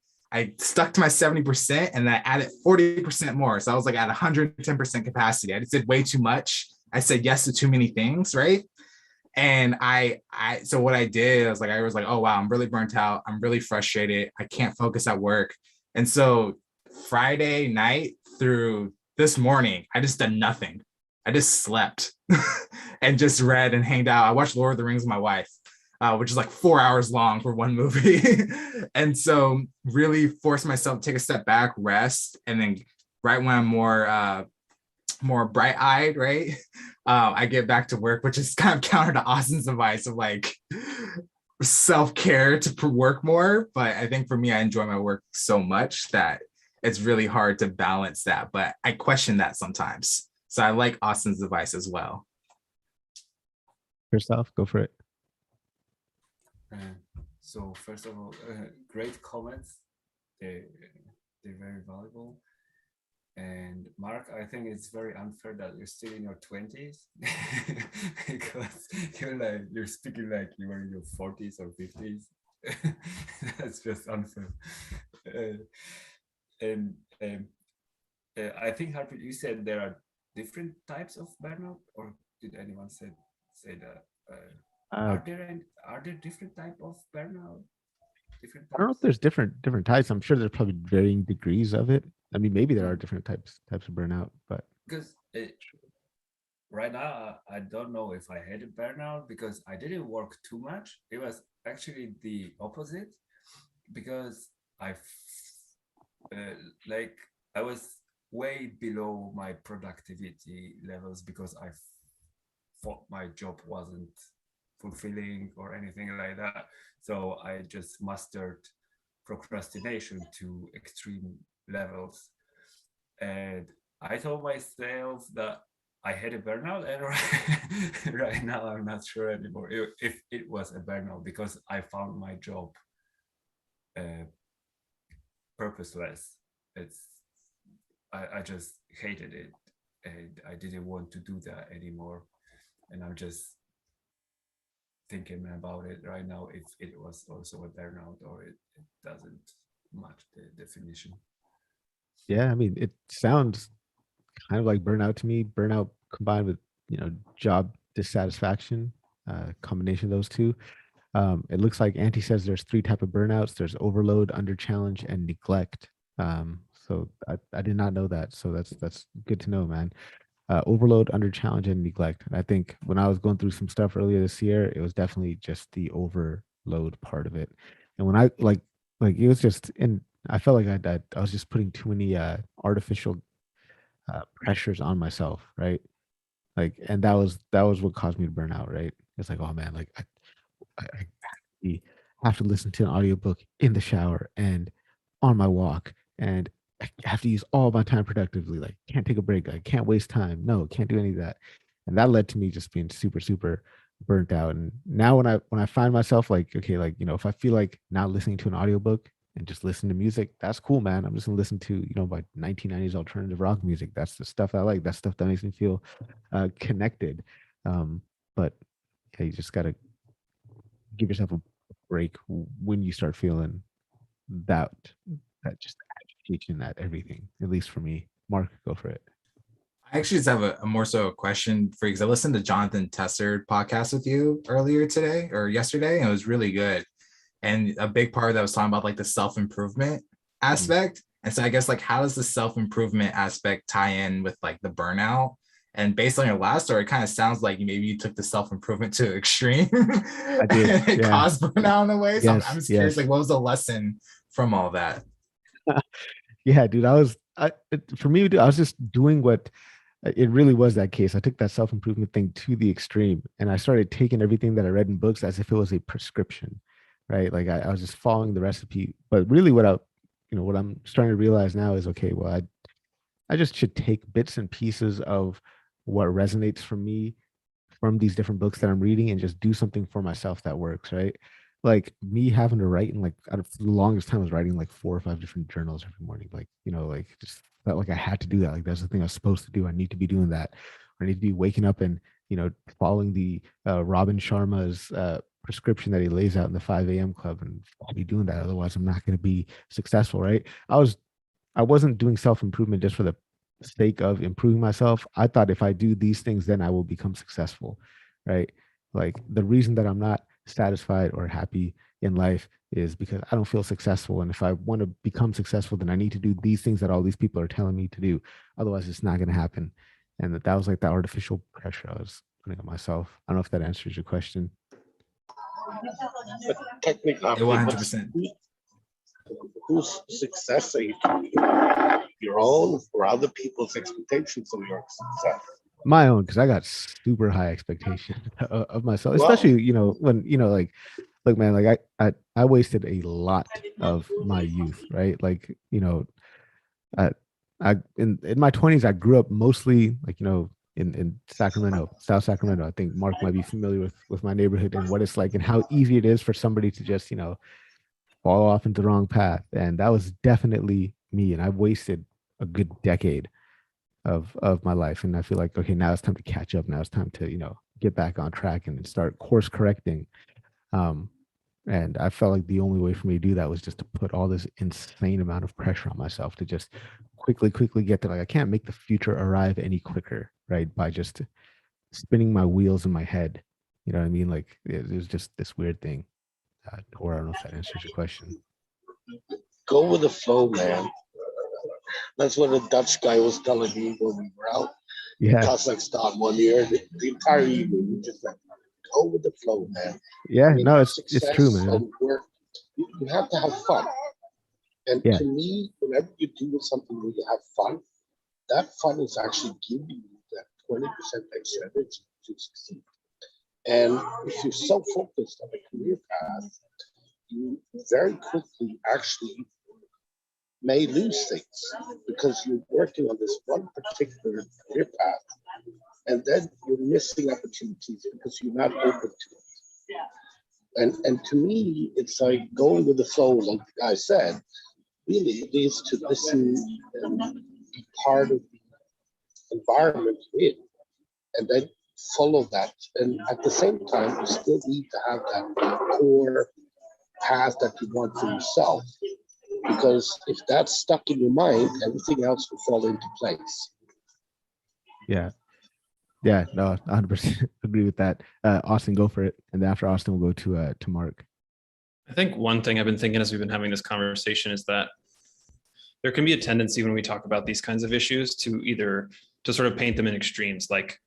stuck to my 70% and I added 40% more. So I was like at 110% capacity. I just did way too much. I said yes to too many things, right? And so what I did, I was like, oh wow, I'm really burnt out. I'm really frustrated. I can't focus at work. And so Friday night through this morning, I just did nothing. I just slept and just read and hanged out. I watched Lord of the Rings with my wife, which is like 4 hours long for one movie. And so really forced myself to take a step back, rest, and then right when I'm more bright-eyed, right? I get back to work, which is kind of counter to Austin's advice of like self-care to work more. But I think for me, I enjoy my work so much that it's really hard to balance that. But I question that sometimes. So I like Austin's advice as well. Yourself, go for it. So first of all, great comments. They're very valuable. And Mark, I think it's very unfair that you're still in your 20s because you're speaking like you were in your 40s or 50s. That's just unfair. I think, Harpreet, you said there are different types of burnout, or did anyone say that? Are there different type of burnout? I don't know if there's different types. I'm sure there's probably varying degrees of it. I mean, maybe there are different types of burnout, but because right now I don't know if I had a burnout because I didn't work too much. It was actually the opposite because I was way below my productivity levels because I thought my job wasn't fulfilling or anything like that. So I just mastered procrastination to extreme levels. And I told myself that I had a burnout, and right now I'm not sure anymore if it was a burnout because I found my job purposeless. I just hated it and I didn't want to do that anymore. And I'm just thinking about it right now if it was also a burnout or it doesn't match the definition. Yeah, I mean, it sounds kind of like burnout to me. Burnout combined with, job dissatisfaction, combination of those two. It looks like Auntie says there's 3 types of burnouts. There's overload, under challenge, and neglect. So I did not know that. So that's good to know, man. Overload, under challenge, and neglect. And I think when I was going through some stuff earlier this year, it was definitely just the overload part of it. And when I like it was just I felt like I was just putting too many artificial pressures on myself, right? Like, and that was what caused me to burn out, right? It's like, oh man, like I have to listen to an audiobook in the shower and on my walk, and I have to use all my time productively. Like, can't take a break. I can't waste time. No, can't do any of that. And that led to me just being super, super burnt out. And now when I find myself like, okay, like, if I feel like not listening to an audiobook and just listen to music, that's cool, man. I'm just gonna listen to, my 1990s alternative rock music. That's the stuff I like. That's stuff that makes me feel connected. But yeah, you just gotta give yourself a break when you start feeling that just agitation at everything, at least for me. Mark, go for it. I actually just have a more so a question for you because I listened to Jonathan Tesser podcast with you earlier today or yesterday, and it was really good. And a big part of that was talking about like the self-improvement aspect. And so I guess like how does the self-improvement aspect tie in with like the burnout? And based on your last story, it kind of sounds like maybe you took the self-improvement to extreme. I did. And it caused burnout in a way. So I'm just curious, like, what was the lesson from all that? Yeah, dude, for me, I was just doing what it really was that case. I took that self-improvement thing to the extreme, and I started taking everything that I read in books as if it was a prescription, right? Like I was just following the recipe. But really what I'm starting to realize now is, okay, well, I just should take bits and pieces of what resonates for me from these different books that I'm reading and just do something for myself that works, right? Like me having to write in, like, for the longest time I was writing like 4 or 5 different journals every morning. Like, like just felt like I had to do that. Like that's the thing I was supposed to do. I need to be doing that. I need to be waking up and, following the Robin Sharma's prescription that he lays out in the 5 a.m. club, and I'll be doing that. Otherwise I'm not going to be successful, right? I wasn't doing self-improvement just for the sake of improving myself. I thought if I do these things, then I will become successful, right? Like the reason that I'm not satisfied or happy in life is because I don't feel successful. And if I want to become successful, then I need to do these things that all these people are telling me to do. Otherwise, it's not going to happen. And that was like the artificial pressure I was putting on myself. I don't know if that answers your question. But technically, 100%. whose success are you talking about? Your own or other people's expectations of your success? My own, because I got super high expectations of myself, Wow. especially when like, look, man, like I wasted a lot of my youth, right? Like, I in my 20s I grew up mostly like, in Sacramento, South Sacramento. I think Mark might be familiar with my neighborhood and what it's like and how easy it is for somebody to just fall off into the wrong path. And that was definitely me. And I've wasted a good decade of my life. And I feel like, okay, now it's time to catch up. Now it's time to, get back on track and start course correcting. And I felt like the only way for me to do that was just to put all this insane amount of pressure on myself to just quickly get there. Like I can't make the future arrive any quicker, right? By just spinning my wheels in my head. You know what I mean? Like it was just this weird thing. Or I don't know if that answers your question. Go with the flow, man. That's what a Dutch guy was telling me when we were out in Yeah. Kazakhstan one year. The entire evening, we just like, go with the flow, man. Yeah, I mean, no, it's success true, man. and work, you have to have fun. And Yeah. to me, whenever you do something where you have fun, that fun is actually giving you that 20% extra energy to succeed. And if you're so focused on a career path, you very quickly actually may lose things because you're working on this one particular career path, and then you're missing opportunities because you're not open to it. And to me, it's like going with the flow, like the guy said. Really, it is to listen and be part of the environment you're in, and then follow that. And at the same time, you still need to have that core path that you want for yourself. Because if that's stuck in your mind, everything else will fall into place. Yeah, no, 100% agree with that. Austin, go for it, and then after Austin, we'll go to Mark. I think one thing I've been thinking as we've been having this conversation is that there can be a tendency when we talk about these kinds of issues to sort of paint them in extremes. Like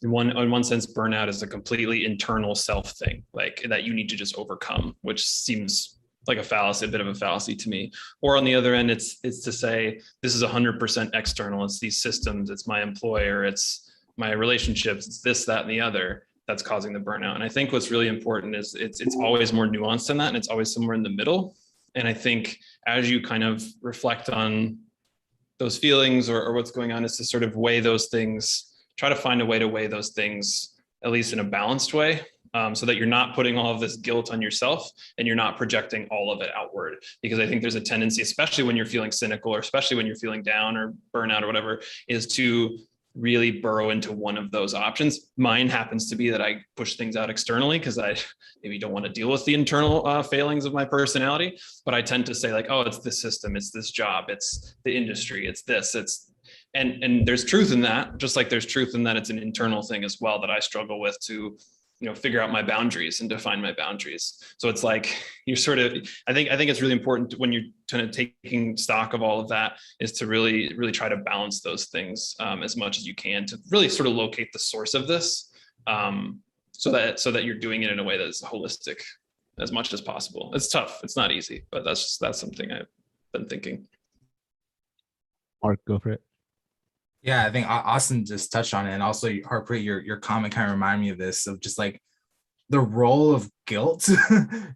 in one sense, burnout is a completely internal self thing, like that you need to just overcome, which seems like a fallacy, a bit of a fallacy to me. Or on the other end, it's to say this is 100% external. It's these systems, it's my employer, it's my relationships, it's this, that, and the other that's causing the burnout. And I think what's really important is it's always more nuanced than that, and it's always somewhere in the middle. And I think as you kind of reflect on those feelings or what's going on, is to sort of weigh those things, try to find a way to weigh those things, at least in a balanced way, so that you're not putting all of this guilt on yourself and you're not projecting all of it outward. Because I think there's a tendency, especially when you're feeling cynical or especially when you're feeling down or burnout or whatever, is to really burrow into one of those options. Mine happens to be that I push things out externally because I maybe don't want to deal with the internal failings of my personality, but I tend to say like, oh, it's this system, it's this job, it's the industry, it's this, and there's truth in that, just like there's truth in that it's an internal thing as well that I struggle with to figure out my boundaries and define my boundaries. So it's like you're sort of, I think it's really important when you're kind of taking stock of all of that is to really, really try to balance those things as much as you can to really sort of locate the source of this so that you're doing it in a way that's holistic as much as possible. It's tough. It's not easy, but that's something I've been thinking. Mark, go for it. Yeah, I think Austin just touched on it, and also Harpreet, your comment kind of reminded me of this, of just like the role of guilt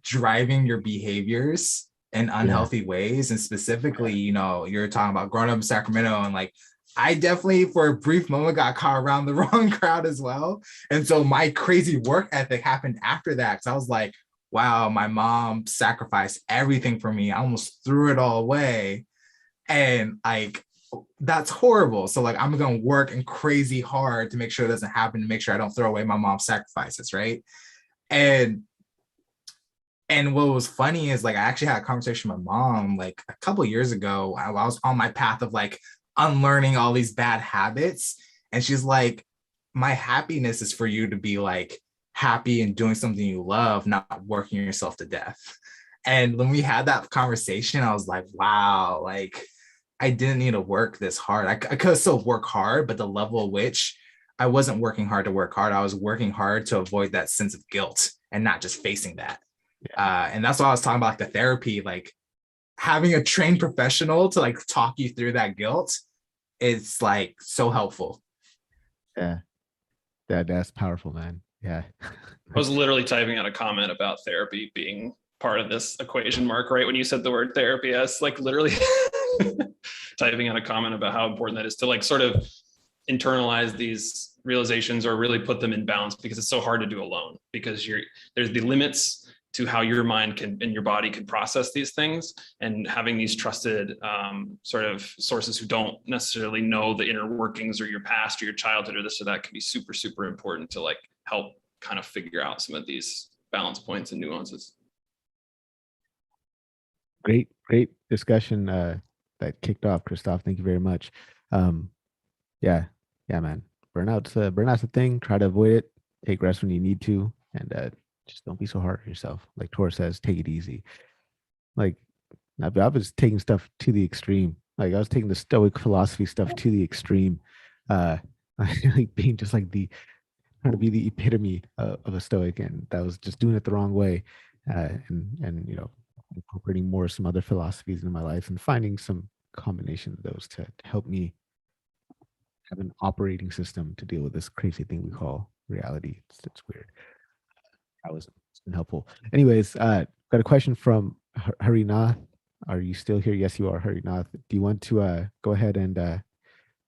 driving your behaviors in Yeah. unhealthy ways. And specifically, you know, you're talking about growing up in Sacramento, and like I definitely for a brief moment got caught around the wrong crowd as well. And so my crazy work ethic happened after that. Cause I was like, wow, my mom sacrificed everything for me. I almost threw it all away. And like that's horrible. So like I'm gonna work and crazy hard to make sure it doesn't happen, to make sure I don't throw away my mom's sacrifices, right? And what was funny is like I actually had a conversation with my mom like a couple of years ago. I was on my path of like unlearning all these bad habits, and she's like, my happiness is for you to be like happy and doing something you love, not working yourself to death. And when we had that conversation, I was like, wow, like I didn't need to work this hard. I could still work hard, but the level at which I wasn't working hard to work hard, I was working hard to avoid that sense of guilt and not just facing that. And that's why I was talking about like the therapy, like having a trained professional to like talk you through that guilt is like so helpful. Yeah. That's powerful, man. Yeah. I was literally typing out a comment about therapy being part of this equation, Mark, right when you said the word therapy. I was like literally typing out a comment about how important that is to like sort of internalize these realizations or really put them in balance, because it's so hard to do alone, because there's the limits to how your mind can and your body can process these things, and having these trusted sort of sources who don't necessarily know the inner workings or your past or your childhood or this or that can be super, super important to like help kind of figure out some of these balance points and nuances. Great discussion that kicked off, Christoph. Thank you very much. Yeah, man. Burnout's a thing. Try to avoid it. Take rest when you need to, and just don't be so hard on yourself. Like Tor says, take it easy. Like I was taking stuff to the extreme. Like I was taking the Stoic philosophy stuff to the extreme. Like being just like trying to be the epitome of a Stoic, and that was just doing it the wrong way. And you know, incorporating some other philosophies into my life and finding some combination of those to help me have an operating system to deal with this crazy thing we call reality. It's weird. It's been helpful. Anyways, got a question from Harinath. Are you still here? Yes, you are, Harinath. Do you want to go ahead and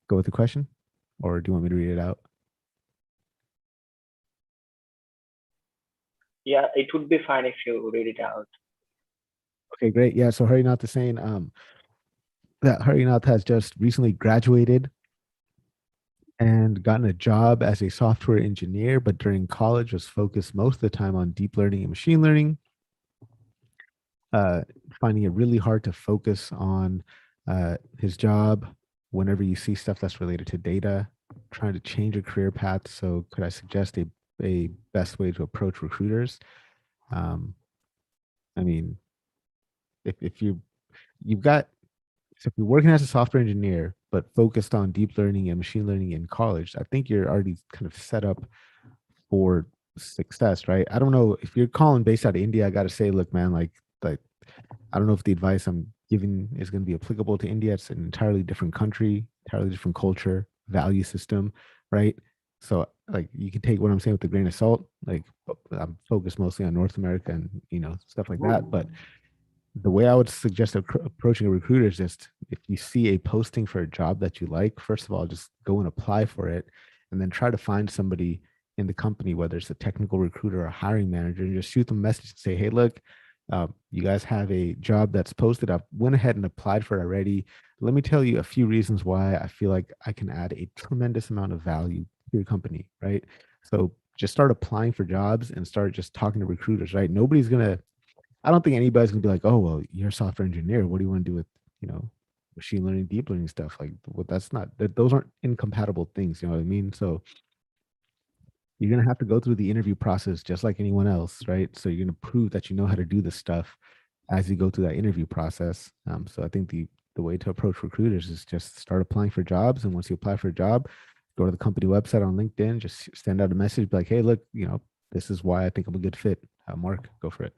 go with the question, or do you want me to read it out? Yeah, it would be fine if you read it out. Okay, great. Yeah, so Harinath is saying that Harinath has just recently graduated and gotten a job as a software engineer, but during college was focused most of the time on deep learning and machine learning. Finding it really hard to focus on his job whenever you see stuff that's related to data, trying to change a career path. So could I suggest a best way to approach recruiters? I mean, if you've got, so if you're working as a software engineer, but focused on deep learning and machine learning in college, I think you're already kind of set up for success, right? I don't know if you're calling based out of India. I got to say, look, man, like I don't know if the advice I'm giving is going to be applicable to India. It's an entirely different country, entirely different culture, value system, right? So like you can take what I'm saying with a grain of salt. Like I'm focused mostly on North America and stuff like that, but the way I would suggest approaching a recruiter is just if you see a posting for a job that you like, first of all, just go and apply for it, and then try to find somebody in the company, whether it's a technical recruiter or a hiring manager, and just shoot them a message and say, hey, look, you guys have a job that's posted. I went ahead and applied for it already. Let me tell you a few reasons why I feel like I can add a tremendous amount of value to your company, right? So just start applying for jobs and start just talking to recruiters, right? I don't think anybody's gonna be like, oh, well, you're a software engineer. What do you want to do with, machine learning, deep learning stuff? Like, well, those aren't incompatible things. You know what I mean? So you're gonna have to go through the interview process just like anyone else, right? So you're gonna prove that you know how to do this stuff as you go through that interview process. So I think the way to approach recruiters is just start applying for jobs, and once you apply for a job, go to the company website on LinkedIn, just send out a message, be like, hey, look, this is why I think I'm a good fit. Mark, go for it.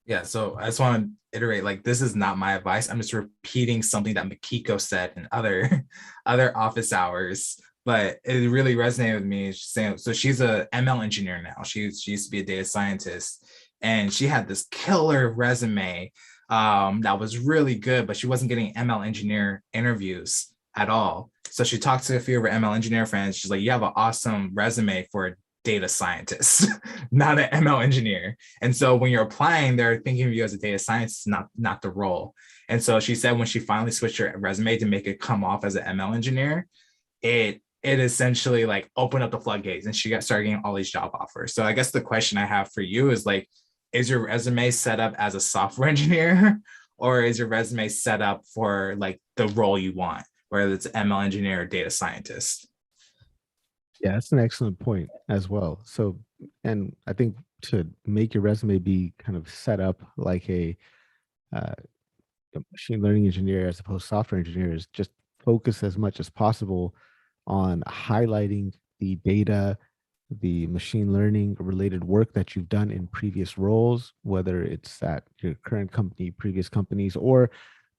Yeah, so I just want to iterate, like, this is not my advice. I'm just repeating something that Makiko said in other other office hours, but it really resonated with me. She's saying, so she's a ML engineer now. She used to be a data scientist, and she had this killer resume that was really good, but she wasn't getting ML engineer interviews at all. So she talked to a few of her ML engineer friends. She's like, you have an awesome resume for a data scientist, not an ML engineer. And so when you're applying, they're thinking of you as a data scientist, not the role. And so she said when she finally switched her resume to make it come off as an ML engineer, it essentially like opened up the floodgates, and she started getting all these job offers. So I guess the question I have for you is like, is your resume set up as a software engineer, or is your resume set up for like the role you want, whether it's ML engineer or data scientist? Yeah, that's an excellent point as well. So, and I think to make your resume be kind of set up like uh, a machine learning engineer as opposed to software engineer is just focus as much as possible on highlighting the data, the machine learning related work that you've done in previous roles, whether it's at your current company, previous companies, or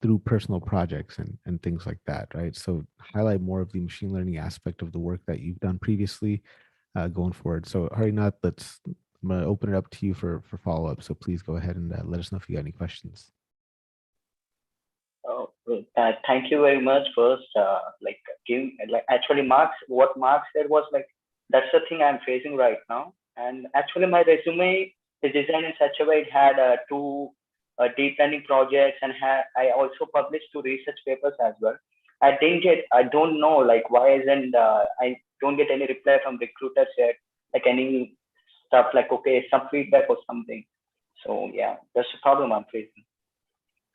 through personal projects and things like that, right? So highlight more of the machine learning aspect of the work that you've done previously going forward. So Harinath, I'm going to open it up to you for follow-up. So please go ahead and let us know if you got any questions. Oh, thank you very much. First, actually, what Mark said was like, that's the thing I'm facing right now. And actually, my resume is designed in such a way it had two deep learning projects, and I also published 2 research papers as well. I don't know, like, why isn't I don't get any reply from recruiters yet, like any stuff like, okay, some feedback or something. So yeah, that's the problem I'm facing.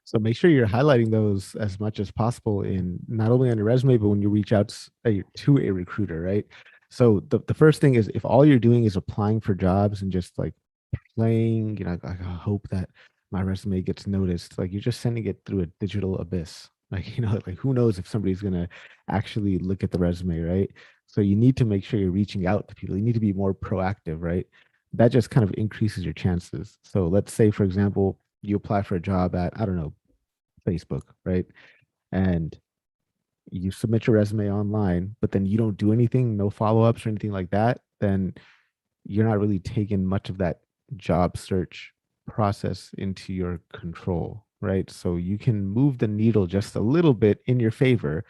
So make sure you're highlighting those as much as possible in not only on your resume, but when you reach out to a recruiter, right? So the first thing is, if all you're doing is applying for jobs and just like playing, like, I hope that my resume gets noticed, like, you're just sending it through a digital abyss. Like, like, who knows if somebody's going to actually look at the resume, right? So you need to make sure you're reaching out to people. You need to be more proactive, right? That just kind of increases your chances. So let's say, for example, you apply for a job at, I don't know, Facebook, right? And you submit your resume online, but then you don't do anything, no follow-ups or anything like that, then you're not really taking much of that job search process into your control, right? So you can move the needle just a little bit in your favor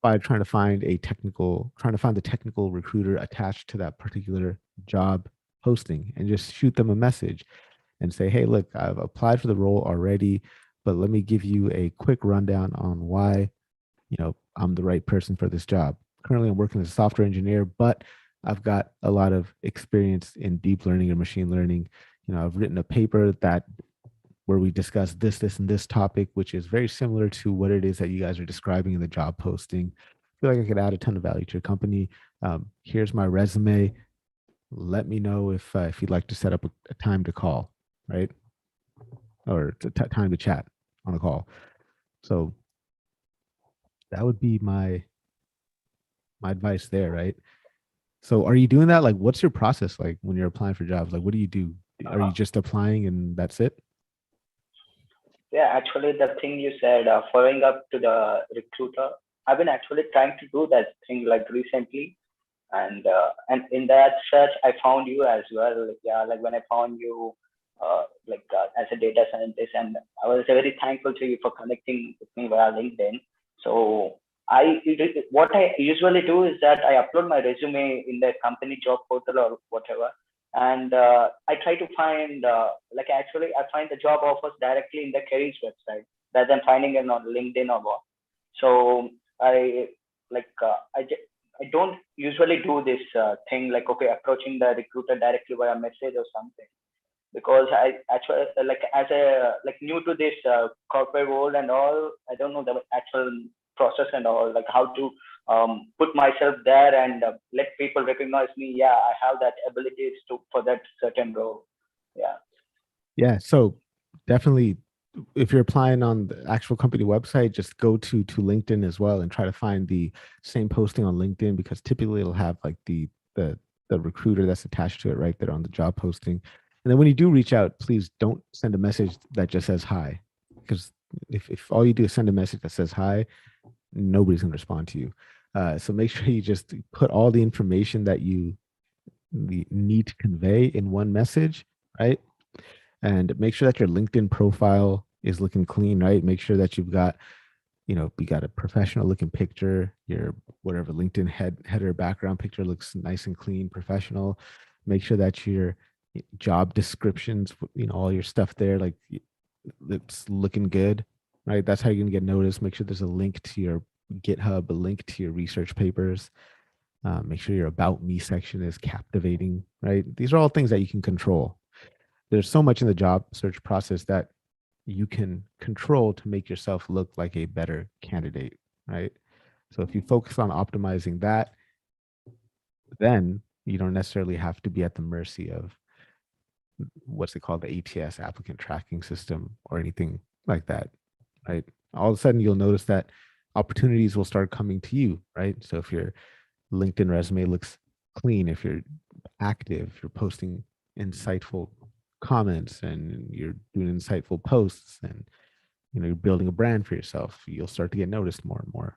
by trying to find the technical recruiter attached to that particular job posting, and just shoot them a message and say, hey, look, I've applied for the role already, but let me give you a quick rundown on why, I'm the right person for this job. Currently, I'm working as a software engineer, but I've got a lot of experience in deep learning and machine learning. I've written a paper where we discuss this, and this topic, which is very similar to what it is that you guys are describing in the job posting. I feel like I could add a ton of value to your company. Here's my resume. Let me know if you'd like to set up a time to call, right? Or time to chat on a call. So that would be my advice there, right? So are you doing that? Like, what's your process like when you're applying for jobs? Like, what do you do? Are you just applying and that's it? Yeah, actually, the thing you said, following up to the recruiter, I've been actually trying to do that thing like recently, and in that search, I found you as well. Yeah, like when I found you, as a data scientist, and I was very thankful to you for connecting with me via LinkedIn. So what I usually do is that I upload my resume in the company job portal or whatever, and I try to find I find the job offers directly in the careers website rather than finding it on LinkedIn or what. So I I don't usually do this thing like, okay, approaching the recruiter directly via message or something, because I actually as a new to this corporate world and all, I don't know the actual process and all, like how to put myself there and let people recognize me. Yeah, I have that abilities for that certain role. Yeah. So definitely, if you're applying on the actual company website, just go to LinkedIn as well and try to find the same posting on LinkedIn, because typically it'll have like the recruiter that's attached to it right there on the job posting. And then when you do reach out, please don't send a message that just says hi, because if all you do is send a message that says hi, nobody's going to respond to you. So make sure you just put all the information that you need to convey in one message, right? And make sure that your LinkedIn profile is looking clean, right? Make sure that you've got, you got a professional looking picture, your whatever LinkedIn header background picture looks nice and clean, professional. Make sure that your job descriptions, all your stuff there, like it's looking good, right? That's how you're gonna get noticed. Make sure there's a link to your GitHub, a link to your research papers. Make sure your About Me section is captivating, right? These are all things that you can control. There's so much in the job search process that you can control to make yourself look like a better candidate, right? So if you focus on optimizing that, then you don't necessarily have to be at the mercy of what's it called, the ATS, applicant tracking system, or anything like that, right? All of a sudden you'll notice that opportunities will start coming to you, right? So if your LinkedIn resume looks clean, if you're active, you're posting insightful comments and you're doing insightful posts, and you're building a brand for yourself, you'll start to get noticed more and more.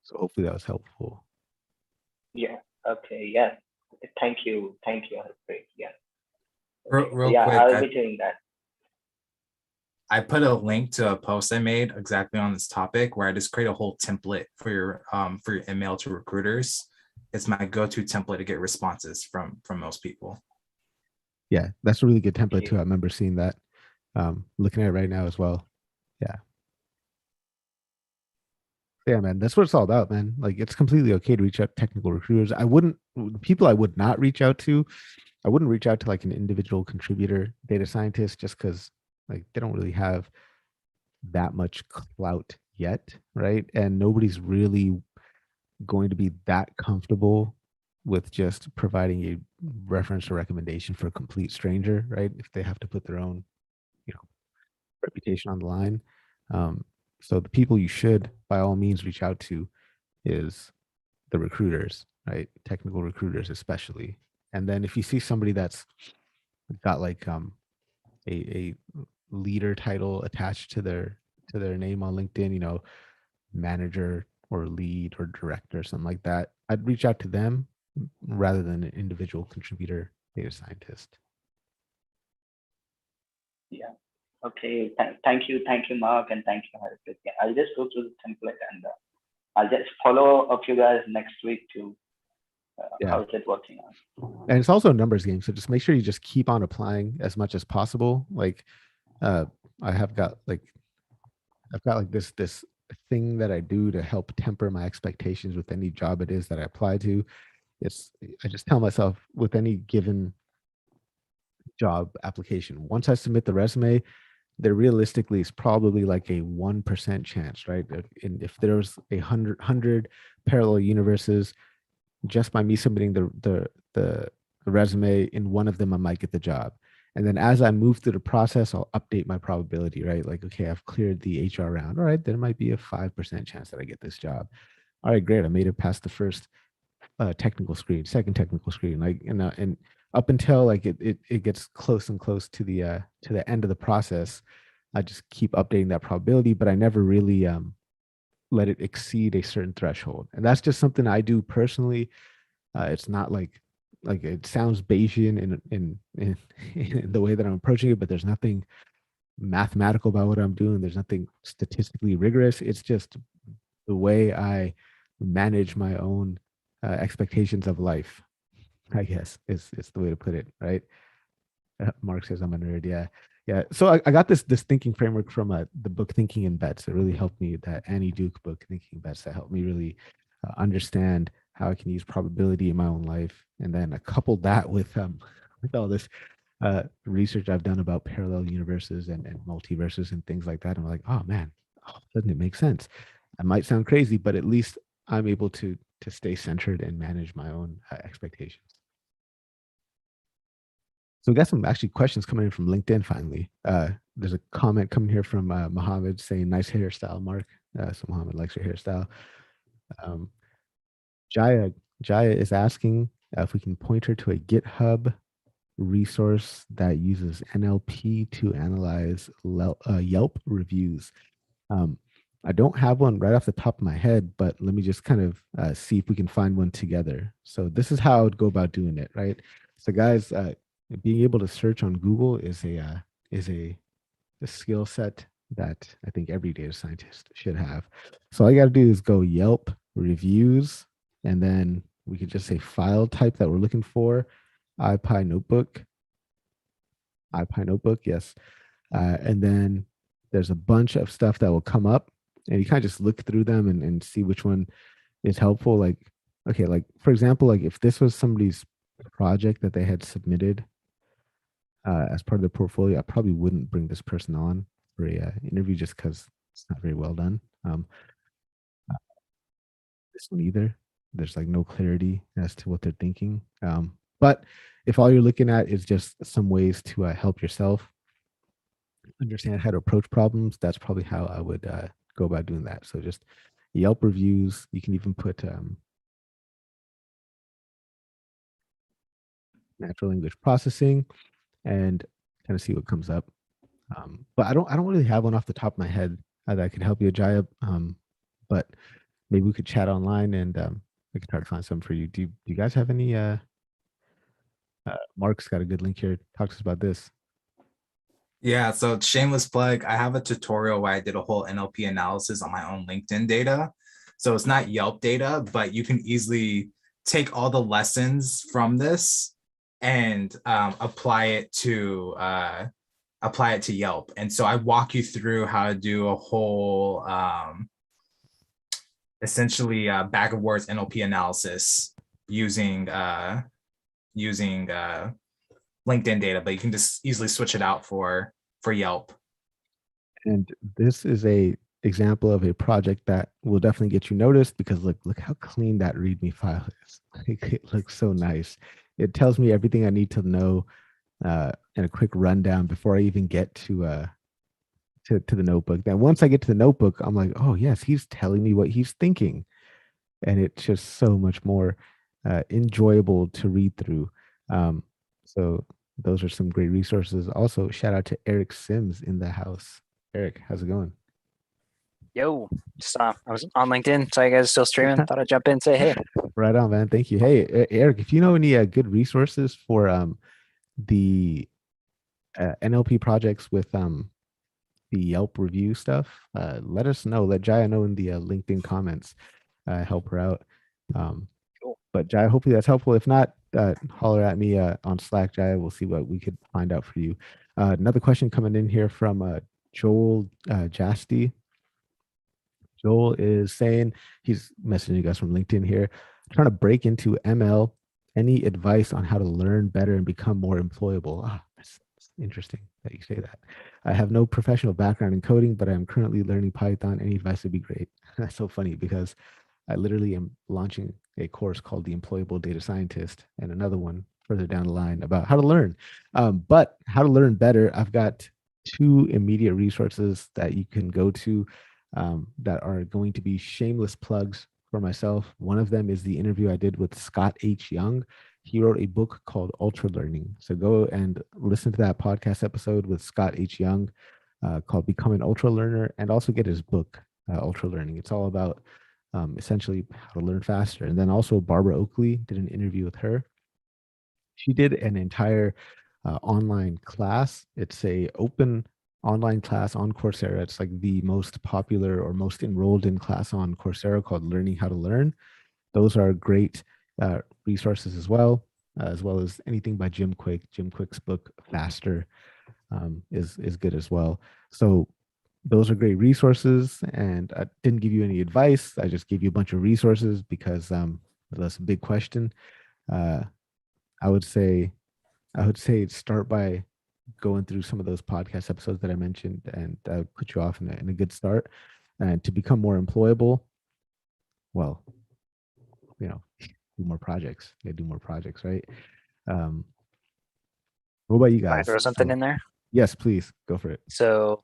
So hopefully that was helpful. Yeah. Okay. Yeah. Thank you. Harpreet. Yeah. Real yeah, quick, I'll be doing that. I put a link to a post I made exactly on this topic where I just create a whole template for your email to recruiters. It's my go-to template to get responses from most people. Yeah, that's a really good template too. I remember seeing that. Looking at it right now as well. Yeah, man, that's what it's all about, man. Like, it's completely okay to reach out to technical recruiters. People I would not reach out to, I wouldn't reach out to like an individual contributor data scientist, just because like they don't really have that much clout yet, right? And nobody's really going to be that comfortable with just providing a reference or recommendation for a complete stranger, right? If they have to put their own, reputation on the line. So the people you should, by all means, reach out to is the recruiters, right? Technical recruiters, especially. And then if you see somebody that's got like a leader title attached to their name on LinkedIn, manager or lead or director, something like that, I'd reach out to them rather than an individual contributor data scientist. Yeah. Okay. Thank you, Mark, and thank you, Harpreet. Yeah, I'll just go through the template and I'll just follow up you guys next week to how is it working out. And it's also a numbers game, so just make sure you just keep on applying as much as possible. Like, I've got like this thing that I do to help temper my expectations with any job it is that I apply to. I just tell myself with any given job application, once I submit the resume, there realistically is probably like a 1% chance, right? And if there's 100 parallel universes, just by me submitting the resume in one of them, I might get the job. And then as I move through the process, I'll update my probability, right? Like, okay, I've cleared the HR round. All right, there might be a 5% chance that I get this job. All right, great. I made it past the first technical screen, second technical screen, like, and up until like it gets close and close to the end of the process, I just keep updating that probability, but I never really let it exceed a certain threshold. And that's just something I do personally. It's not like it sounds Bayesian in the way that I'm approaching it, but there's nothing mathematical about what I'm doing. There's nothing statistically rigorous. It's just the way I manage my own expectations of life, I guess is the way to put it, right? Mark says I'm a nerd. Yeah. So I got this thinking framework from the book Thinking in Bets. It really helped me. That Annie Duke book, Thinking in Bets, that helped me really understand how I can use probability in my own life, and then I coupled that with all this research I've done about parallel universes and multiverses and things like that. I'm like, oh man, doesn't it make sense? I might sound crazy, but at least I'm able to stay centered and manage my own expectations. So we got some actually questions coming in from LinkedIn finally. There's a comment coming here from Mohammed saying, nice hairstyle, Mark. So Mohammed likes your hairstyle. Jaya is asking if we can point her to a GitHub resource that uses NLP to analyze Yelp reviews. I don't have one right off the top of my head, but let me just kind of see if we can find one together. So this is how I would go about doing it, right? So guys, being able to search on Google is a skill set that I think every data scientist should have. So all you got to do is go Yelp reviews, and then we could just say file type that we're looking for, IPy notebook, yes. And then there's a bunch of stuff that will come up, and you kind of just look through them and see which one is helpful. Like, okay, like for example, like if this was somebody's project that they had submitted as part of their portfolio, I probably wouldn't bring this person on for a interview just because it's not very well done. This one either. There's like no clarity as to what they're thinking. But if all you're looking at is just some ways to help yourself understand how to approach problems, that's probably how I would go about doing that. So just Yelp reviews. You can even put natural language processing and kind of see what comes up. But I don't really have one off the top of my head that could help you, Jaya. But maybe we could chat online and we could try to find some for you. Do you guys have any? Mark's got a good link here. Talks us about this. Yeah, so shameless plug. I have a tutorial where I did a whole NLP analysis on my own LinkedIn data. So it's not Yelp data, but you can easily take all the lessons from this and apply it to Yelp. And so I walk you through how to do a whole essentially bag of words NLP analysis using LinkedIn data, but you can just easily switch it out for Yelp. And this is a example of a project that will definitely get you noticed, because look how clean that README file is. It looks so nice. It tells me everything I need to know in a quick rundown before I even get to the notebook. Then once I get to the notebook, I'm like, oh yes, he's telling me what he's thinking, and it's just so much more enjoyable to read through. So those are some great resources. Also, shout out to Eric Sims in the house. Eric, how's it going? Yo, just I was on LinkedIn, so you guys are still streaming. Thought I'd jump in and say hey. Right on, man. Thank you. Hey, Eric, if you know any good resources for the NLP projects with the Yelp review stuff, let us know. Let Jaya know in the LinkedIn comments. Help her out. Cool. But Jaya, hopefully that's helpful. If not, holler at me on Slack, Jaya. We'll see what we could find out for you. Another question coming in here from Joel Jasty. Joel is saying, he's messaging us from LinkedIn here, trying to break into ML. Any advice on how to learn better and become more employable? That's interesting that you say that. I have no professional background in coding, but I'm currently learning Python. Any advice would be great. That's so funny, because I literally am launching a course called The Employable Data Scientist, and another one further down the line about how to learn. But how to learn better, I've got two immediate resources that you can go to that are going to be shameless plugs for myself. One of them is the interview I did with Scott H. Young. He wrote a book called Ultra Learning. So go and listen to that podcast episode with Scott H. Young called Become an Ultra Learner, and also get his book, Ultra Learning. It's all about essentially how to learn faster. And then also Barbara Oakley, did an interview with her. She did an entire online class. It's a open online class on Coursera. It's like the most popular or most enrolled in class on Coursera, called Learning How to Learn. Those are great resources as well as anything by Jim Quick. Jim Quick's book Faster is good as well. So those are great resources, and I didn't give you any advice. I just gave you a bunch of resources because that's a big question. I would say start by going through some of those podcast episodes that I mentioned, and that would put you off in a good start. And to become more employable, well, do more projects. You do more projects, right? What about you Can I guys? throw something in there? Yes, please go for it. So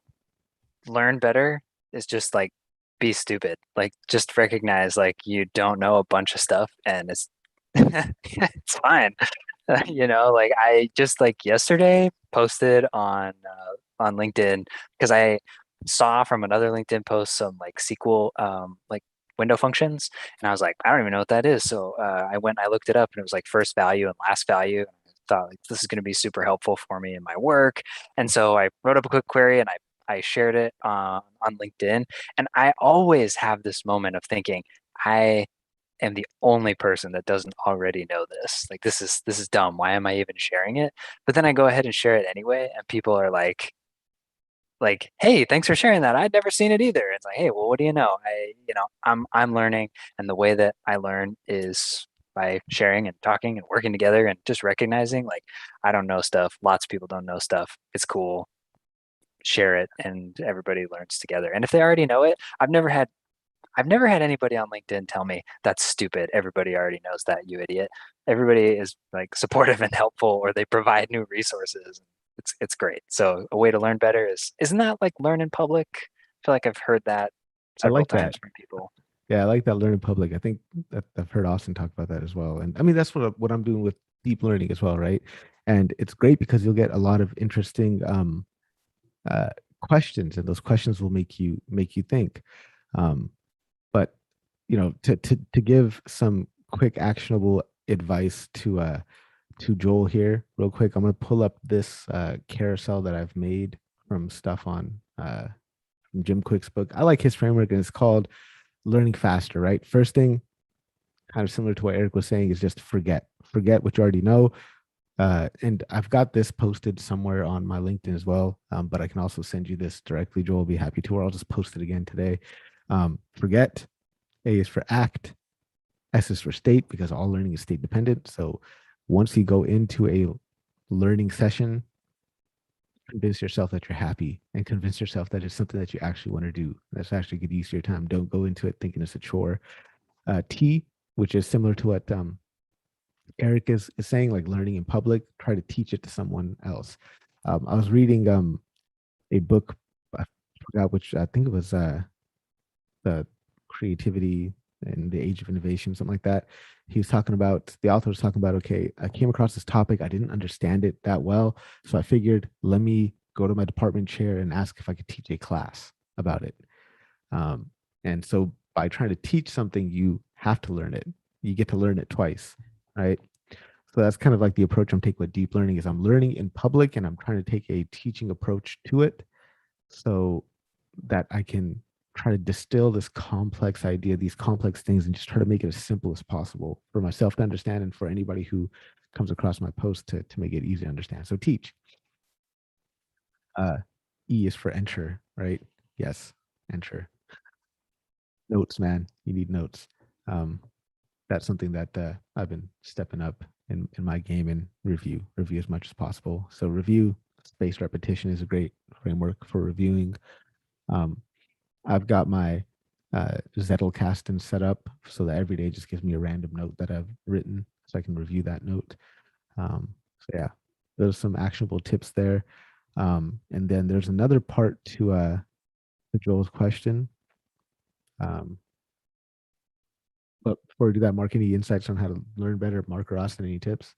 learn better is just like be stupid. Like just recognize like you don't know a bunch of stuff, and it's it's fine. You know, like I just like yesterday posted on LinkedIn because I saw from another LinkedIn post some like SQL like window functions, and I was like, I don't even know what that is. So I went, I looked it up, and it was like first value and last value. And I thought like this is going to be super helpful for me in my work, and so I wrote up a quick query and I shared it on LinkedIn, and I always have this moment of thinking I am the only person that doesn't already know this. Like this is dumb. Why am I even sharing it? But then I go ahead and share it anyway, and people are like, hey, thanks for sharing that. I'd never seen it either. It's like, hey, well, what do you know? I'm learning, and the way that I learn is by sharing and talking and working together and just recognizing like I don't know stuff. Lots of people don't know stuff. It's cool. Share it, and everybody learns together. And if they already know it, I've never had anybody on LinkedIn tell me that's stupid. Everybody already knows that, you idiot. Everybody is like supportive and helpful, or they provide new resources. It's great. So a way to learn better isn't that like learn in public? I feel like I've heard that I several like that. times from people. Yeah, I like that learn in public. I think that I've heard Austin talk about that as well. And I mean, that's what I'm doing with deep learning as well, right? And it's great because you'll get a lot of interesting uh, questions, and those questions will make you think. Um, but you know, to give some quick actionable advice to Joel here, real quick, I'm gonna pull up this carousel that I've made from stuff on from Jim Quick's book. I like his framework, and it's called Learning Faster. Right, first thing, kind of similar to what Eric was saying, is just forget what you already know. And I've got this posted somewhere on my LinkedIn as well, but I can also send you this directly, Joel. Will be happy to, or I'll just post it again today. Forget. A is for act. S is for state, because all learning is state dependent. So once you go into a learning session, convince yourself that you're happy, and convince yourself that it's something that you actually want to do. That's actually a good use of your time. Don't go into it thinking it's a chore. T, which is similar to what Eric is saying, like learning in public, try to teach it to someone else. I was reading a book, I forgot which, I think it was the Creativity in the Age of Innovation, something like that. He was talking about, the author was talking about, okay, I came across this topic, I didn't understand it that well, so I figured, let me go to my department chair and ask if I could teach a class about it. And so by trying to teach something, you have to learn it. You get to learn it twice, right? So that's kind of like the approach I'm taking with deep learning. Is I'm learning in public, and I'm trying to take a teaching approach to it, so that I can try to distill this complex idea, these complex things, and just try to make it as simple as possible for myself to understand, and for anybody who comes across my post to make it easy to understand. So teach. E is for enter, right? Yes, enter. Notes, man. You need notes. That's something that I've been stepping up in my game, and review as much as possible. So review, spaced repetition is a great framework for reviewing. I've got my Zettelkasten set up so that every day just gives me a random note that I've written, so I can review that note. So yeah, there's some actionable tips there. And then there's another part to Joel's question. But before we do that, Mark, any insights on how to learn better? Mark or Austin, any tips?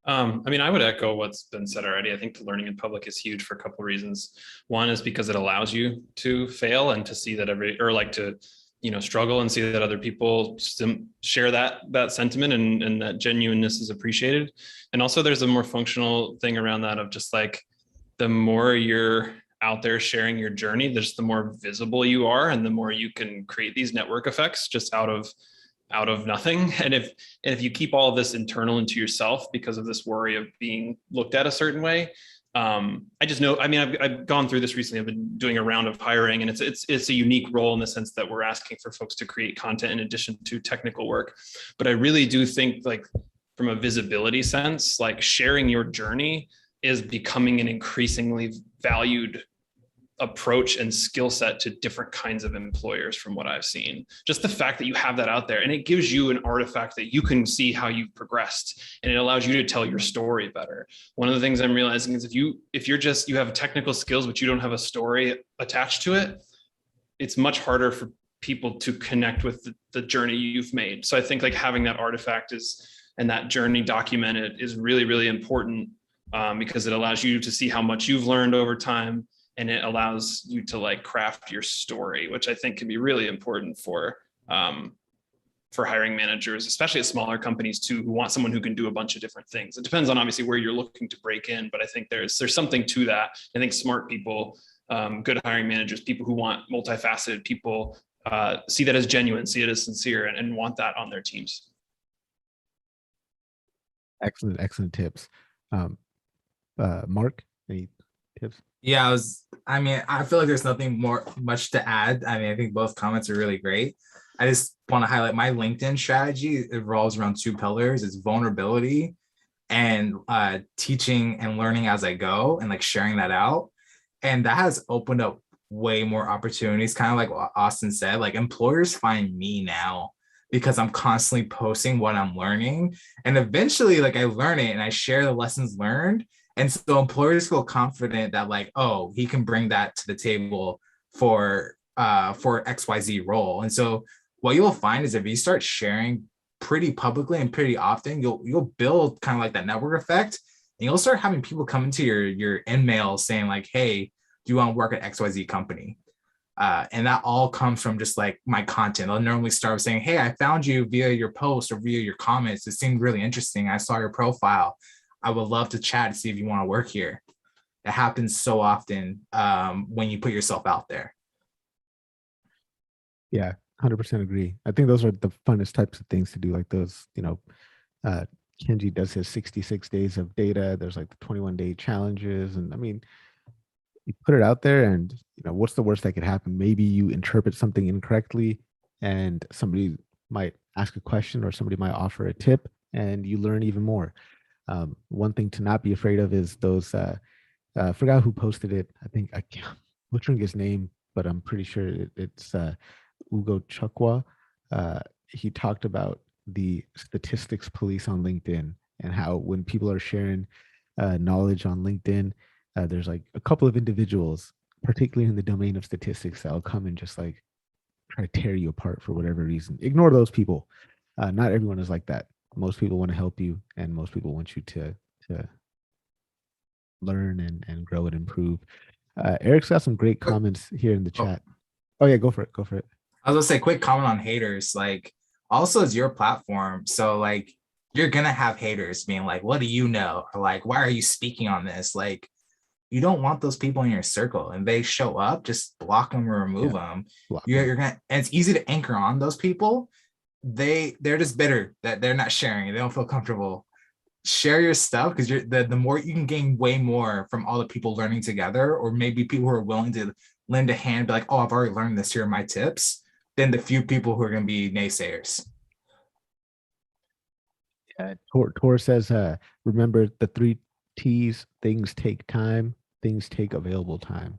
I mean, I would echo what's been said already. I think the learning in public is huge for a couple of reasons. One is because it allows you to fail and to see that struggle and see that other people share that sentiment, and that genuineness is appreciated. And also there's a more functional thing around that of just like, the more you're out there sharing your journey, just the more visible you are, and the more you can create these network effects just out of nothing. And if you keep all of this internal into yourself because of this worry of being looked at a certain way, I just know, I mean, I've gone through this recently. I've been doing a round of hiring, and it's a unique role in the sense that we're asking for folks to create content in addition to technical work. But I really do think, like, from a visibility sense, like sharing your journey is becoming an increasingly valued approach and skill set to different kinds of employers from what I've seen. Just the fact that you have that out there, and it gives you an artifact that you can see how you've progressed, and it allows you to tell your story better. One of the things I'm realizing is if you have technical skills but you don't have a story attached to it, it's much harder for people to connect with the journey you've made. So I think like having that artifact and that journey documented is really, really important, because it allows you to see how much you've learned over time, and it allows you to like craft your story, which I think can be really important for hiring managers, especially at smaller companies too, who want someone who can do a bunch of different things. It depends on obviously where you're looking to break in, but I think there's something to that. I think smart people, good hiring managers, people who want multifaceted people, see that as genuine, see it as sincere, and want that on their teams. Excellent tips. Mark, any tips? Yeah, I feel like there's nothing much to add. I mean, I think both comments are really great. I just want to highlight my LinkedIn strategy. It revolves around 2 pillars. It's vulnerability and teaching and learning as I go, and like sharing that out. And that has opened up way more opportunities, kind of like what Austin said. Like, employers find me now because I'm constantly posting what I'm learning. And eventually, like, I learn it and I share the lessons learned. And so employers feel confident that like, oh, he can bring that to the table for XYZ role. And so what you'll find is if you start sharing pretty publicly and pretty often, you'll build kind of like that network effect, and you'll start having people come into your in-mail saying like, hey, do you want to work at XYZ company? And that all comes from just like my content. I'll normally start with saying, hey, I found you via your post or via your comments. It seemed really interesting. I saw your profile. I would love to chat to see if you want to work here. It happens so often when you put yourself out there. Yeah, 100% agree. I think those are the funnest types of things to do, like those, Kenji does his 66 days of data. There's like the 21-day challenges. And I mean, you put it out there and, what's the worst that could happen? Maybe you interpret something incorrectly and somebody might ask a question or somebody might offer a tip and you learn even more. One thing to not be afraid of is those, I forgot who posted it. I think I can't butchering his name, but I'm pretty sure it's Ugo Chukwa. He talked about the statistics police on LinkedIn and how when people are sharing knowledge on LinkedIn, there's like a couple of individuals, particularly in the domain of statistics, that'll come and just like try to tear you apart for whatever reason. Ignore those people. Not everyone is like that. Most people want to help you, and most people want you to learn and grow and improve. Eric's got some great comments here in the chat. Oh yeah, go for it. I was gonna say, quick comment on haters. Like, also it's your platform, so like you're gonna have haters being like, "What do you know?" Or like, "Why are you speaking on this?" Like, you don't want those people in your circle, and they show up, just block them or remove them. You're gonna, and it's easy to anchor on those people. They're just bitter that they're not sharing. They don't feel comfortable. Share your stuff, because you're the more you can gain way more from all the people learning together, or maybe people who are willing to lend a hand, be like, "Oh, I've already learned this. Here are my tips," than the few people who are going to be naysayers. Tor says, remember the 3 T's: things take time, things take available time.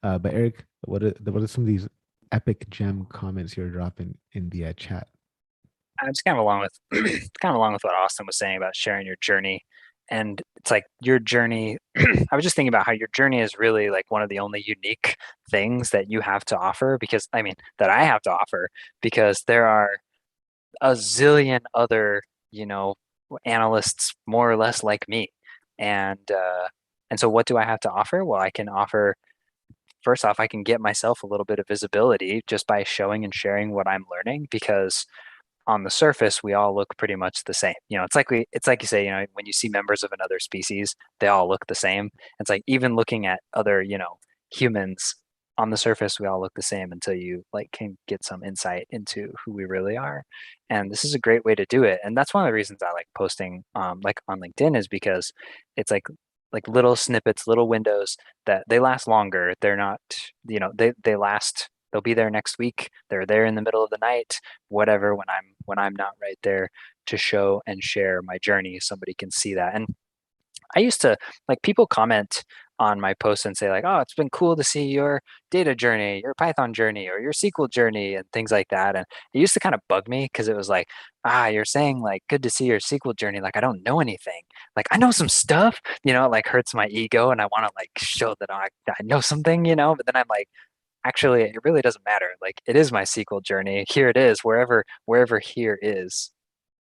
But Eric, what are some of these epic gem comments you're dropping in the chat? I'm just kind of along with what Austin was saying about sharing your journey. And it's like your journey, I was just thinking about how your journey is really like one of the only unique things that you have to offer, because that I have to offer, because there are a zillion other, analysts more or less like me. And so what do I have to offer? Well, I can offer, first off, I can get myself a little bit of visibility just by showing and sharing what I'm learning, because on the surface, we all look pretty much the same. It's like you say, when you see members of another species, they all look the same. It's like, even looking at other, humans, on the surface, we all look the same until you like can get some insight into who we really are. And this is a great way to do it. And that's one of the reasons I like posting, like on LinkedIn, is because it's like little snippets, little windows that they last longer. They're not, they last. They'll be there next week. They're there in the middle of the night, whatever, when I'm not right there to show and share my journey. Somebody can see that. And I used to, like, people comment on my posts and say like, "Oh, it's been cool to see your data journey, your Python journey, or your SQL journey," and things like that. And it used to kind of bug me, because it was like, you're saying like, "Good to see your SQL journey." Like, I don't know anything. Like, I know some stuff, it like hurts my ego, and I want to like show that I know something, but then I'm like, actually, it really doesn't matter. Like, it is my SQL journey. Here it is. Wherever here is,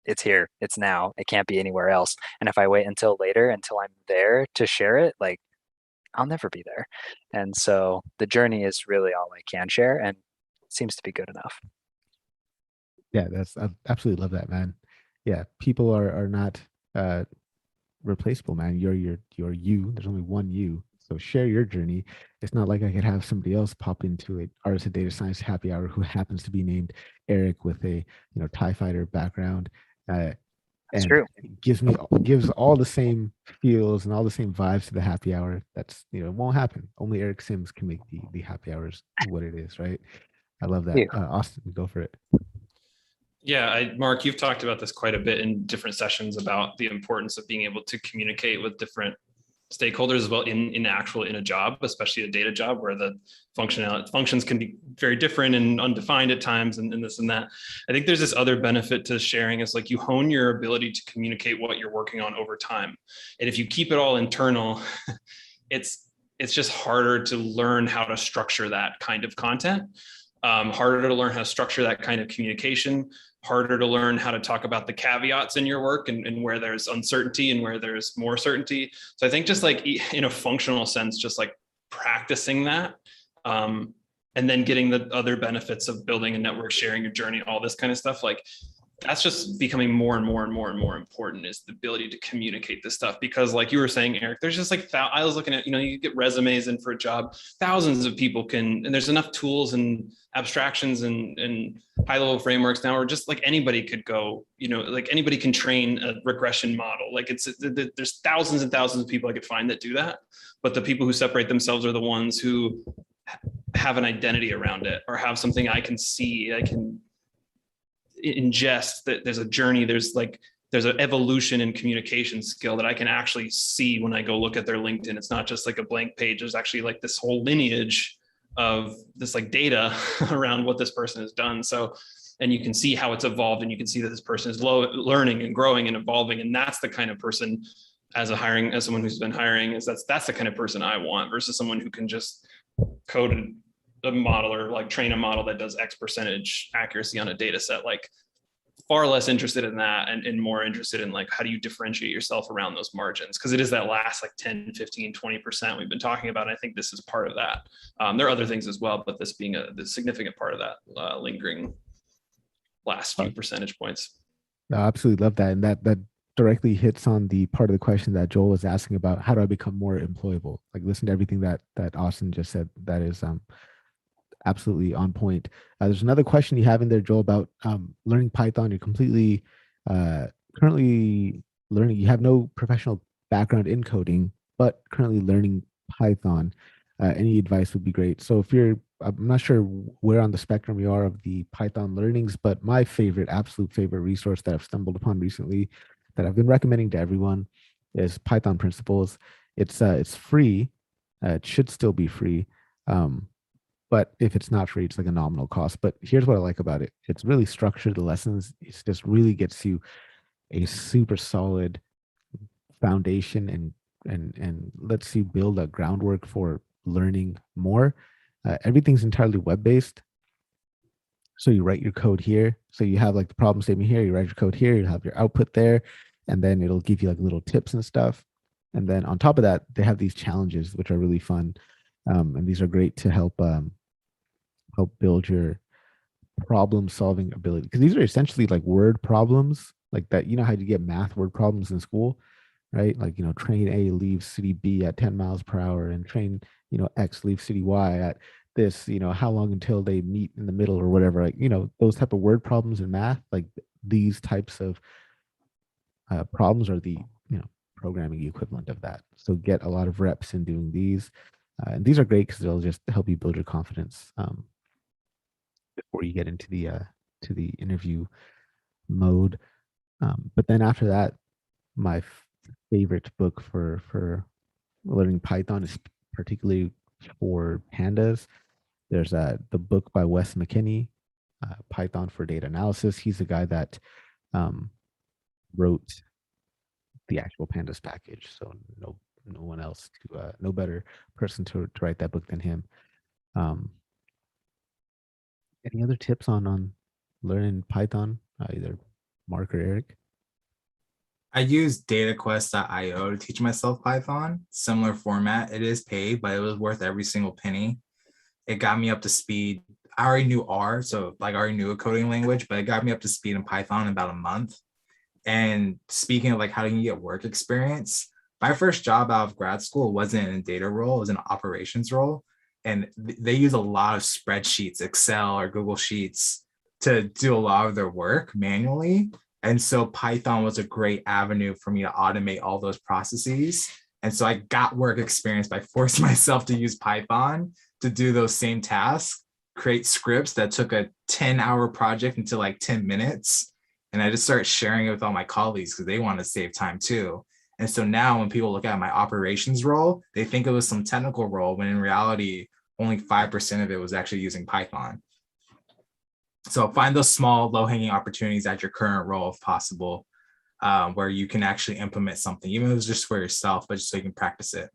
it's here. It's now. It can't be anywhere else. And if I wait until later, until I'm there to share it, like, I'll never be there. And so the journey is really all I can share, and it seems to be good enough. Yeah, I absolutely love that, man. Yeah, people are not replaceable, man. You're you. There's only one you. So share your journey. It's not like I could have somebody else pop into a artist of data science happy hour who happens to be named Eric with a TIE fighter background. That's And true. it gives all the same feels and all the same vibes to the happy hour. That's it won't happen. Only Eric Sims can make the happy hours what it is, right? I love that. Austin, go for it. Yeah, Mark, you've talked about this quite a bit in different sessions about the importance of being able to communicate with different stakeholders as well in a job, especially a data job where the functions can be very different and undefined at times and this and that. I think there's this other benefit to sharing is like you hone your ability to communicate what you're working on over time. And if you keep it all internal, it's just harder to learn how to structure that kind of content, harder to learn how to structure that kind of communication, harder to learn how to talk about the caveats in your work and where there's uncertainty and where there's more certainty. So I think just like in a functional sense, just like practicing that, and then getting the other benefits of building a network, sharing your journey, all this kind of stuff, like that's just becoming more and more and more and more important, is the ability to communicate this stuff. Because like you were saying, Eric, there's just like, I was looking at, you get resumes in for a job, thousands of people can, and there's enough tools and abstractions and high level frameworks now, or just like anybody could go, like anybody can train a regression model. Like there's thousands and thousands of people I could find that do that. But the people who separate themselves are the ones who have an identity around it, or have something I can see, I can ingest, that there's a journey, there's an evolution in communication skill that I can actually see when I go look at their LinkedIn. It's not just like a blank page. There's actually like this whole lineage of this like data around what this person has done. So, and you can see how it's evolved, and you can see that this person is learning and growing and evolving. And that's the kind of person, as someone who's been hiring, that's the kind of person I want, versus someone who can just code a model or like train a model that does X percentage accuracy on a data set. Like far less interested in that, and more interested in like, how do you differentiate yourself around those margins? Because it is that last like 10, 15, 20% we've been talking about. And I think this is part of that. There are other things as well, but this being the significant part of that lingering last few percentage points. I absolutely love that. And that directly hits on the part of the question that Joel was asking about, how do I become more employable? Like, listen to everything that Austin just said. That is absolutely on point. There's another question you have in there, Joel, about learning Python. You're completely currently learning. You have no professional background in coding, but currently learning Python. Any advice would be great. So I'm not sure where on the spectrum you are of the Python learnings, but my absolute favorite resource that I've stumbled upon recently, that I've been recommending to everyone, is Python Principles. It's free. It should still be free. But if it's not free, it's like a nominal cost. But here's what I like about it. It's really structured, the lessons. It just really gets you a super solid foundation and lets you build a groundwork for learning more. Everything's entirely web-based. So you write your code here. So you have like the problem statement here, you write your code here, you have your output there, and then it'll give you like little tips and stuff. And then on top of that, they have these challenges, which are really fun. And these are great to help build your problem solving ability, because these are essentially like word problems, like that. You know how you get math word problems in school, right? Like, train A leaves city B at 10 miles per hour, and train, X leaves city Y at this, how long until they meet in the middle or whatever. Like, those type of word problems in math, like these types of problems are the, programming equivalent of that. So get a lot of reps in doing these. And these are great because they'll just help you build your confidence before you get into the interview mode. But then after that, my favorite book for learning Python is particularly for pandas. There's the book by Wes McKinney, Python for Data Analysis. He's the guy that wrote the actual pandas package. So no one else no better person to write that book than him. Any other tips on learning Python, either Mark or Eric? I use dataquest.io to teach myself Python. Similar format. It is paid, but it was worth every single penny. It got me up to speed. I already knew R, so like I already knew a coding language, but it got me up to speed in Python in about a month. And speaking of like how do you get work experience, my first job out of grad school wasn't in a data role, it was an operations role. And they use a lot of spreadsheets, Excel or Google Sheets to do a lot of their work manually. And so Python was a great avenue for me to automate all those processes. And so I got work experience by forcing myself to use Python to do those same tasks, create scripts that took a 10-hour project into like 10 minutes. And I just started sharing it with all my colleagues because they want to save time too. And so now when people look at my operations role, they think it was some technical role, when in reality, only 5% of it was actually using Python. So find those small low-hanging opportunities at your current role if possible, where you can actually implement something, even if it's just for yourself, but just so you can practice it.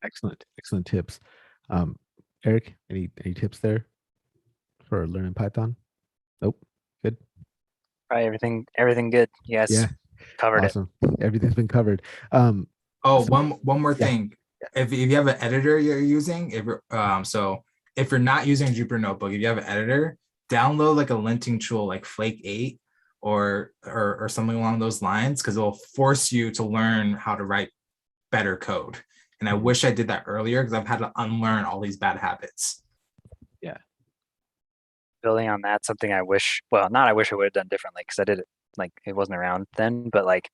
Excellent tips. Eric, any tips there for learning Python? Nope. Good. Probably everything good. You guys covered awesome. Everything's been covered. One more thing. If you have an editor you're using, if you're if you're not using Jupyter Notebook, if you have an editor, download like a linting tool like Flake 8 or something along those lines, because it will force you to learn how to write better code. And I wish I did that earlier, because I've had to unlearn all these bad habits. Yeah. Building on that, something I wish I would have done differently, because I did it like it wasn't around then, but like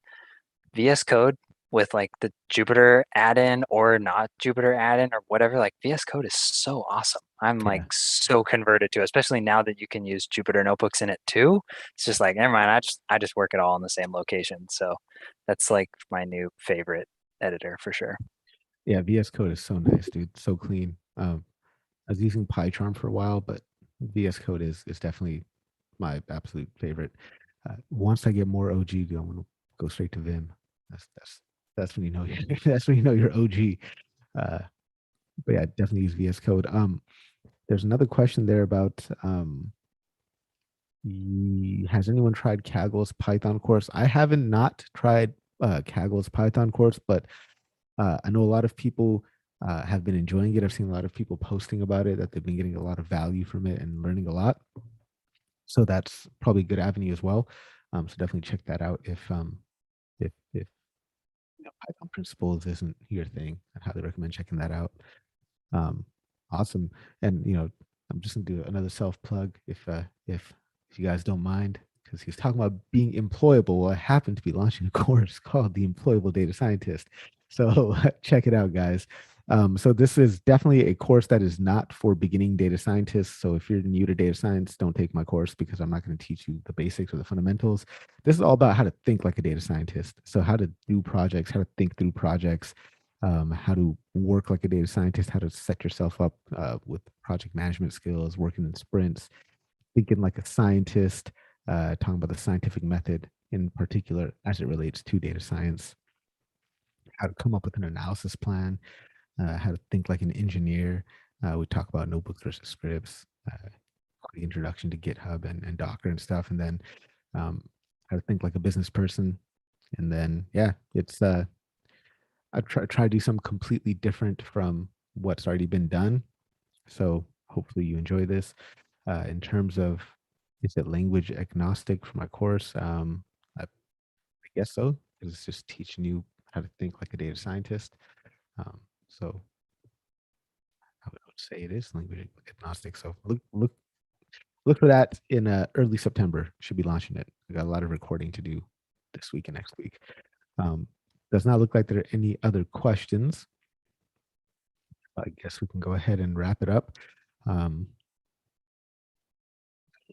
VS Code with like the Jupyter add-in or not Jupyter add-in or whatever, like VS Code is so awesome. I'm like so converted to it, especially now that you can use Jupyter notebooks in it too. It's just like, never mind, I just work it all in the same location. So that's like my new favorite editor for sure. Yeah, VS Code is so nice, dude. So clean. I was using PyCharm for a while, but VS Code is definitely my absolute favorite. Once I get more OG, I'm gonna go straight to Vim. That's when you know that's when you know you're OG. But yeah, definitely use VS Code. There's another question there about has anyone tried Kaggle's Python course? I haven't not tried Kaggle's Python course, but I know a lot of people have been enjoying it. I've seen a lot of people posting about it, that they've been getting a lot of value from it and learning a lot. So that's probably a good avenue as well. So definitely check that out if Python principles isn't your thing. I'd highly recommend checking that out. Awesome. And I'm just gonna do another self plug if you guys don't mind, because he's talking about being employable. Well, I happen to be launching a course called The Employable Data Scientist. So check it out, guys. So this is definitely a course that is not for beginning data scientists. So if you're new to data science, don't take my course, because I'm not going to teach you the basics or the fundamentals. This is all about how to think like a data scientist. So how to do projects, how to think through projects, how to work like a data scientist, how to set yourself up with project management skills, working in sprints, thinking like a scientist, talking about the scientific method in particular as it relates to data science, how to come up with an analysis plan, how to think like an engineer. We talk about notebooks versus scripts, the introduction to GitHub and Docker and stuff, and then how to think like a business person. And then, it's I try to do something completely different from what's already been done. So hopefully you enjoy this. In terms of, is it language agnostic for my course? I guess so, because it's just teaching you how to think like a data scientist. So I would say it is language agnostic. So look for that in early September. Should be launching it. I got a lot of recording to do this week and next week. Does not look like there are any other questions. I guess we can go ahead and wrap it up.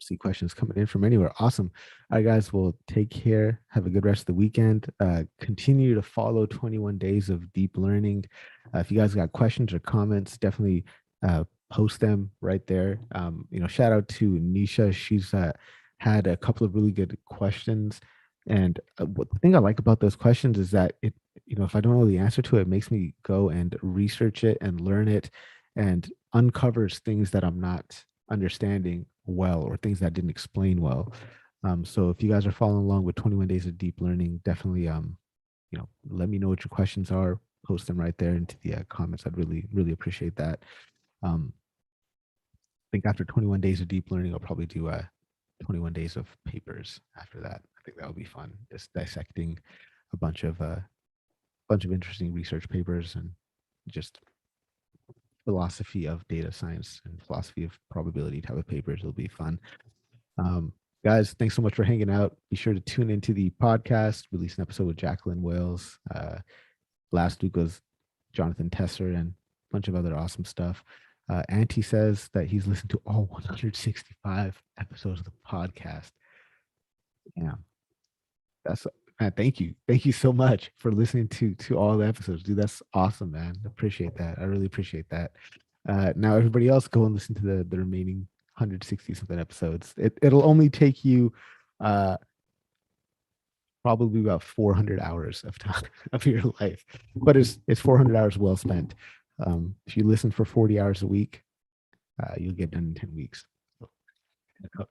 See questions coming in from anywhere. Awesome. All right, guys, well, take care. Have a good rest of the weekend. Continue to follow 21 Days of Deep Learning. If you guys got questions or comments, definitely post them right there. Shout out to Nisha. She's had a couple of really good questions. And the thing I like about those questions is that if I don't know the answer to it, it makes me go and research it and learn it. And uncovers things that I'm not understanding well, or things that didn't explain well. So if you guys are following along with 21 Days of Deep Learning, definitely let me know what your questions are. Post them right there into the comments. I'd really appreciate that. I think after 21 Days of Deep Learning, I'll probably do 21 days of papers after that. I think that would be fun, just dissecting a bunch of interesting research papers and just philosophy of data science and philosophy of probability type of papers. It'll be fun. Guys, thanks so much for hanging out. Be sure to tune into the podcast. Release an episode with Jacqueline Wales. Last week was Jonathan Tesser and a bunch of other awesome stuff. Auntie says that he's listened to all 165 episodes of the podcast. Yeah, that's man. Thank you so much for listening to all the episodes, dude. That's awesome, man. Appreciate that. I really appreciate that. Now everybody else, go and listen to the remaining 160 something episodes. It'll only take you probably about 400 hours of time of your life, but it's 400 hours well spent. If you listen for 40 hours a week, you'll get done in 10 weeks. All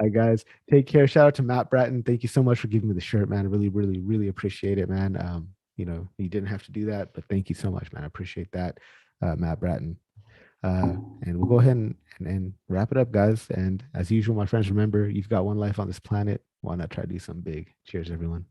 right, guys, take care. Shout out to Matt Bratton. Thank you so much for giving me the shirt, man. I really appreciate it, man. You didn't have to do that, but thank you so much, man. I appreciate that, Matt Bratton. And we'll go ahead and wrap it up, guys. And as usual, my friends, remember, you've got one life on this planet. Why not try to do something big? Cheers, everyone.